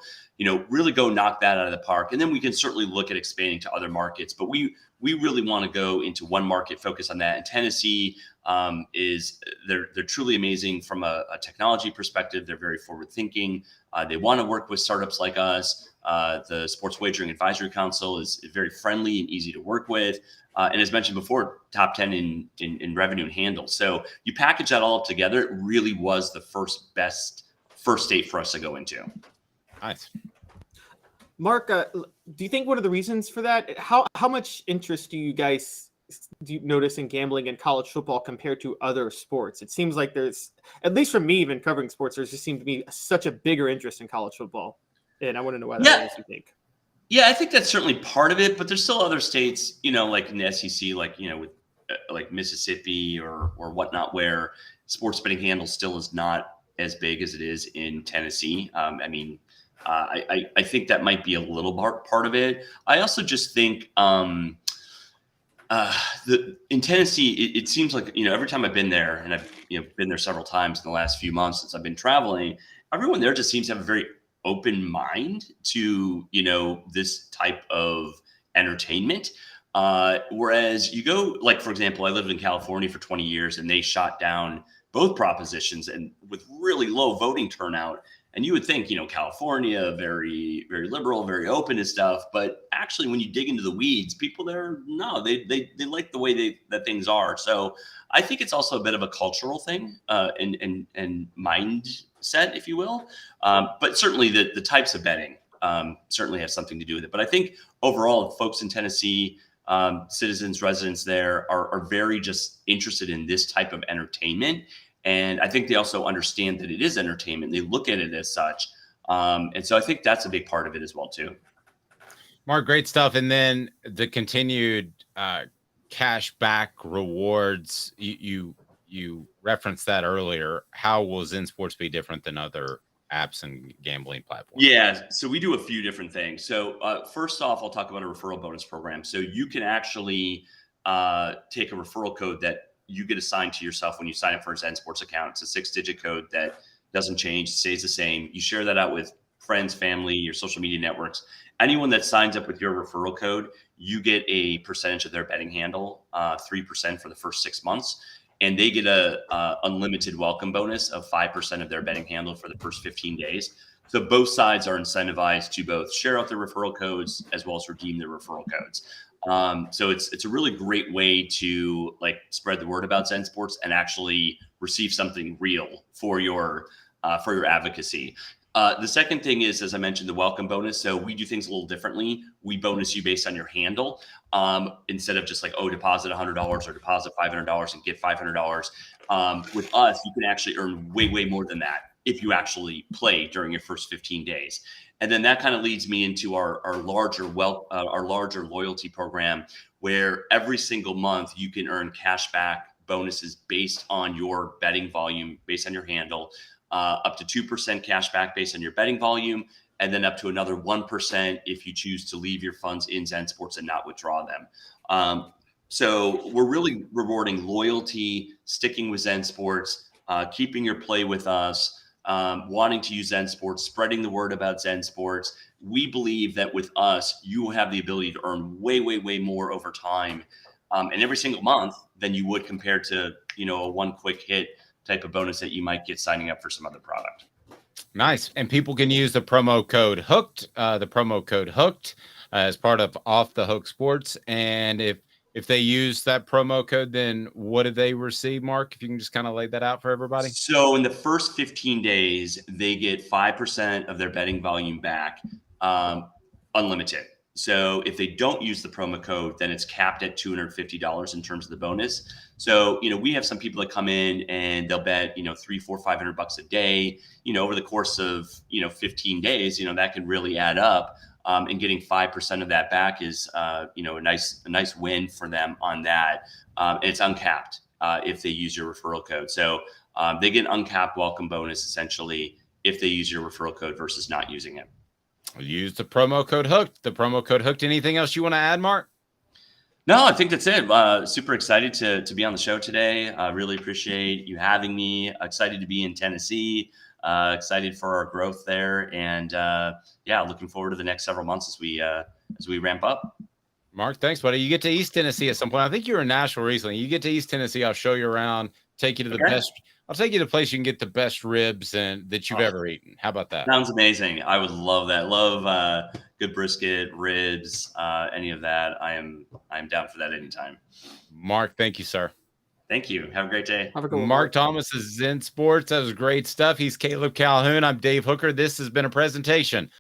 Really go knock that out of the park. And then we can certainly look at expanding to other markets, but we really want to go into one market, focus on that. And Tennessee they're truly amazing from a technology perspective. They're very forward thinking. They want to work with startups like us. The Sports Wagering Advisory Council is very friendly and easy to work with. And as mentioned before, top 10 in revenue and handle. So you package that all up together, it really was the first state for us to go into. Nice. Mark, do you think one of the reasons for that, how much interest do you notice in gambling in college football compared to other sports? It seems like there's, at least for me, even covering sports, there just seemed to be such a bigger interest in college football. And I want to know why that is, you think. Yeah, I think that's certainly part of it, but there's still other states, like in the SEC, with like Mississippi or whatnot, where sports betting handle still is not as big as it is in Tennessee. I think that might be a little part of it. I also just think in Tennessee, it seems like, every time I've been there, and I've been there several times in the last few months since I've been traveling, everyone there just seems to have a very open mind to, this type of entertainment. Whereas you go, like, for example, I lived in California for 20 years and they shot down both propositions and with really low voting turnout. And you would think, California, very, very liberal, very open and stuff. But actually, when you dig into the weeds, people there, no, they like the way that things are. So I think it's also a bit of a cultural thing and mindset, if you will. But certainly the types of betting certainly have something to do with it. But I think overall, folks in Tennessee, citizens, residents there are very just interested in this type of entertainment. And I think they also understand that it is entertainment. They look at it as such. And so I think that's a big part of it as well, too. Mark, great stuff. And then the continued cash back rewards, you referenced that earlier. How will ZenSports be different than other apps and gambling platforms? Yeah, so we do a few different things. So first off, I'll talk about a referral bonus program. So you can actually take a referral code that you get assigned to yourself when you sign up for a ZenSports account. It's a 6-digit code that doesn't change, stays the same. You share that out with friends, family, your social media networks. Anyone that signs up with your referral code, you get a percentage of their betting handle, 3% for the first 6 months. And they get a unlimited welcome bonus of 5% of their betting handle for the first 15 days. So both sides are incentivized to both share out their referral codes as well as redeem their referral codes. So it's a really great way to like spread the word about ZenSports and actually receive something real for your advocacy. The second thing is, as I mentioned, the welcome bonus. So we do things a little differently. We bonus you based on your handle instead of just like, deposit $100 or deposit $500 and get $500. With us, you can actually earn way, way more than that if you actually play during your first 15 days. And then that kind of leads me into our larger loyalty program, where every single month you can earn cash back bonuses based on your betting volume, based on your handle. Up to 2% cash back based on your betting volume, and then up to another 1% if you choose to leave your funds in ZenSports and not withdraw them. So we're really rewarding loyalty, sticking with ZenSports, keeping your play with us, wanting to use ZenSports, spreading the word about ZenSports. We believe that with us, you will have the ability to earn way, way, way more over time and every single month than you would compared to, a one quick hit type of bonus that you might get signing up for some other product. Nice. And people can use the promo code Hooked, as part of Off the Hook Sports. And if they use that promo code, then what do they receive, Mark? If you can just kind of lay that out for everybody. So in the first 15 days, they get 5% of their betting volume back, unlimited. So if they don't use the promo code, then it's capped at $250 in terms of the bonus. So, we have some people that come in and they'll bet, $300, $400, $500 a day, over the course of, 15 days, that can really add up. And getting 5% of that back is, a nice win for them on that. And it's uncapped if they use your referral code. So they get an uncapped welcome bonus essentially if they use your referral code versus not using it. Use the promo code Hooked. The promo code Hooked. Anything else you want to add, Mark? No, I think that's it. Super excited to be on the show today. Really appreciate you having me. Excited to be in Tennessee. Excited for our growth there, and looking forward to the next several months as we ramp up. Mark, thanks, buddy. You get to East Tennessee at some point. I think you were in Nashville recently. You get to East Tennessee, I'll show you around. Take you to the best. I'll take you to a place you can get the best ribs that you've ever eaten. How about that? Sounds amazing. I would love that. Love good brisket, ribs, any of that. I am down for that anytime. Mark, thank you, sir. Thank you. Have a great day. Have a good one. Mark Thomas is ZenSports. That was great stuff. He's Caleb Calhoun. I'm Dave Hooker. This has been a presentation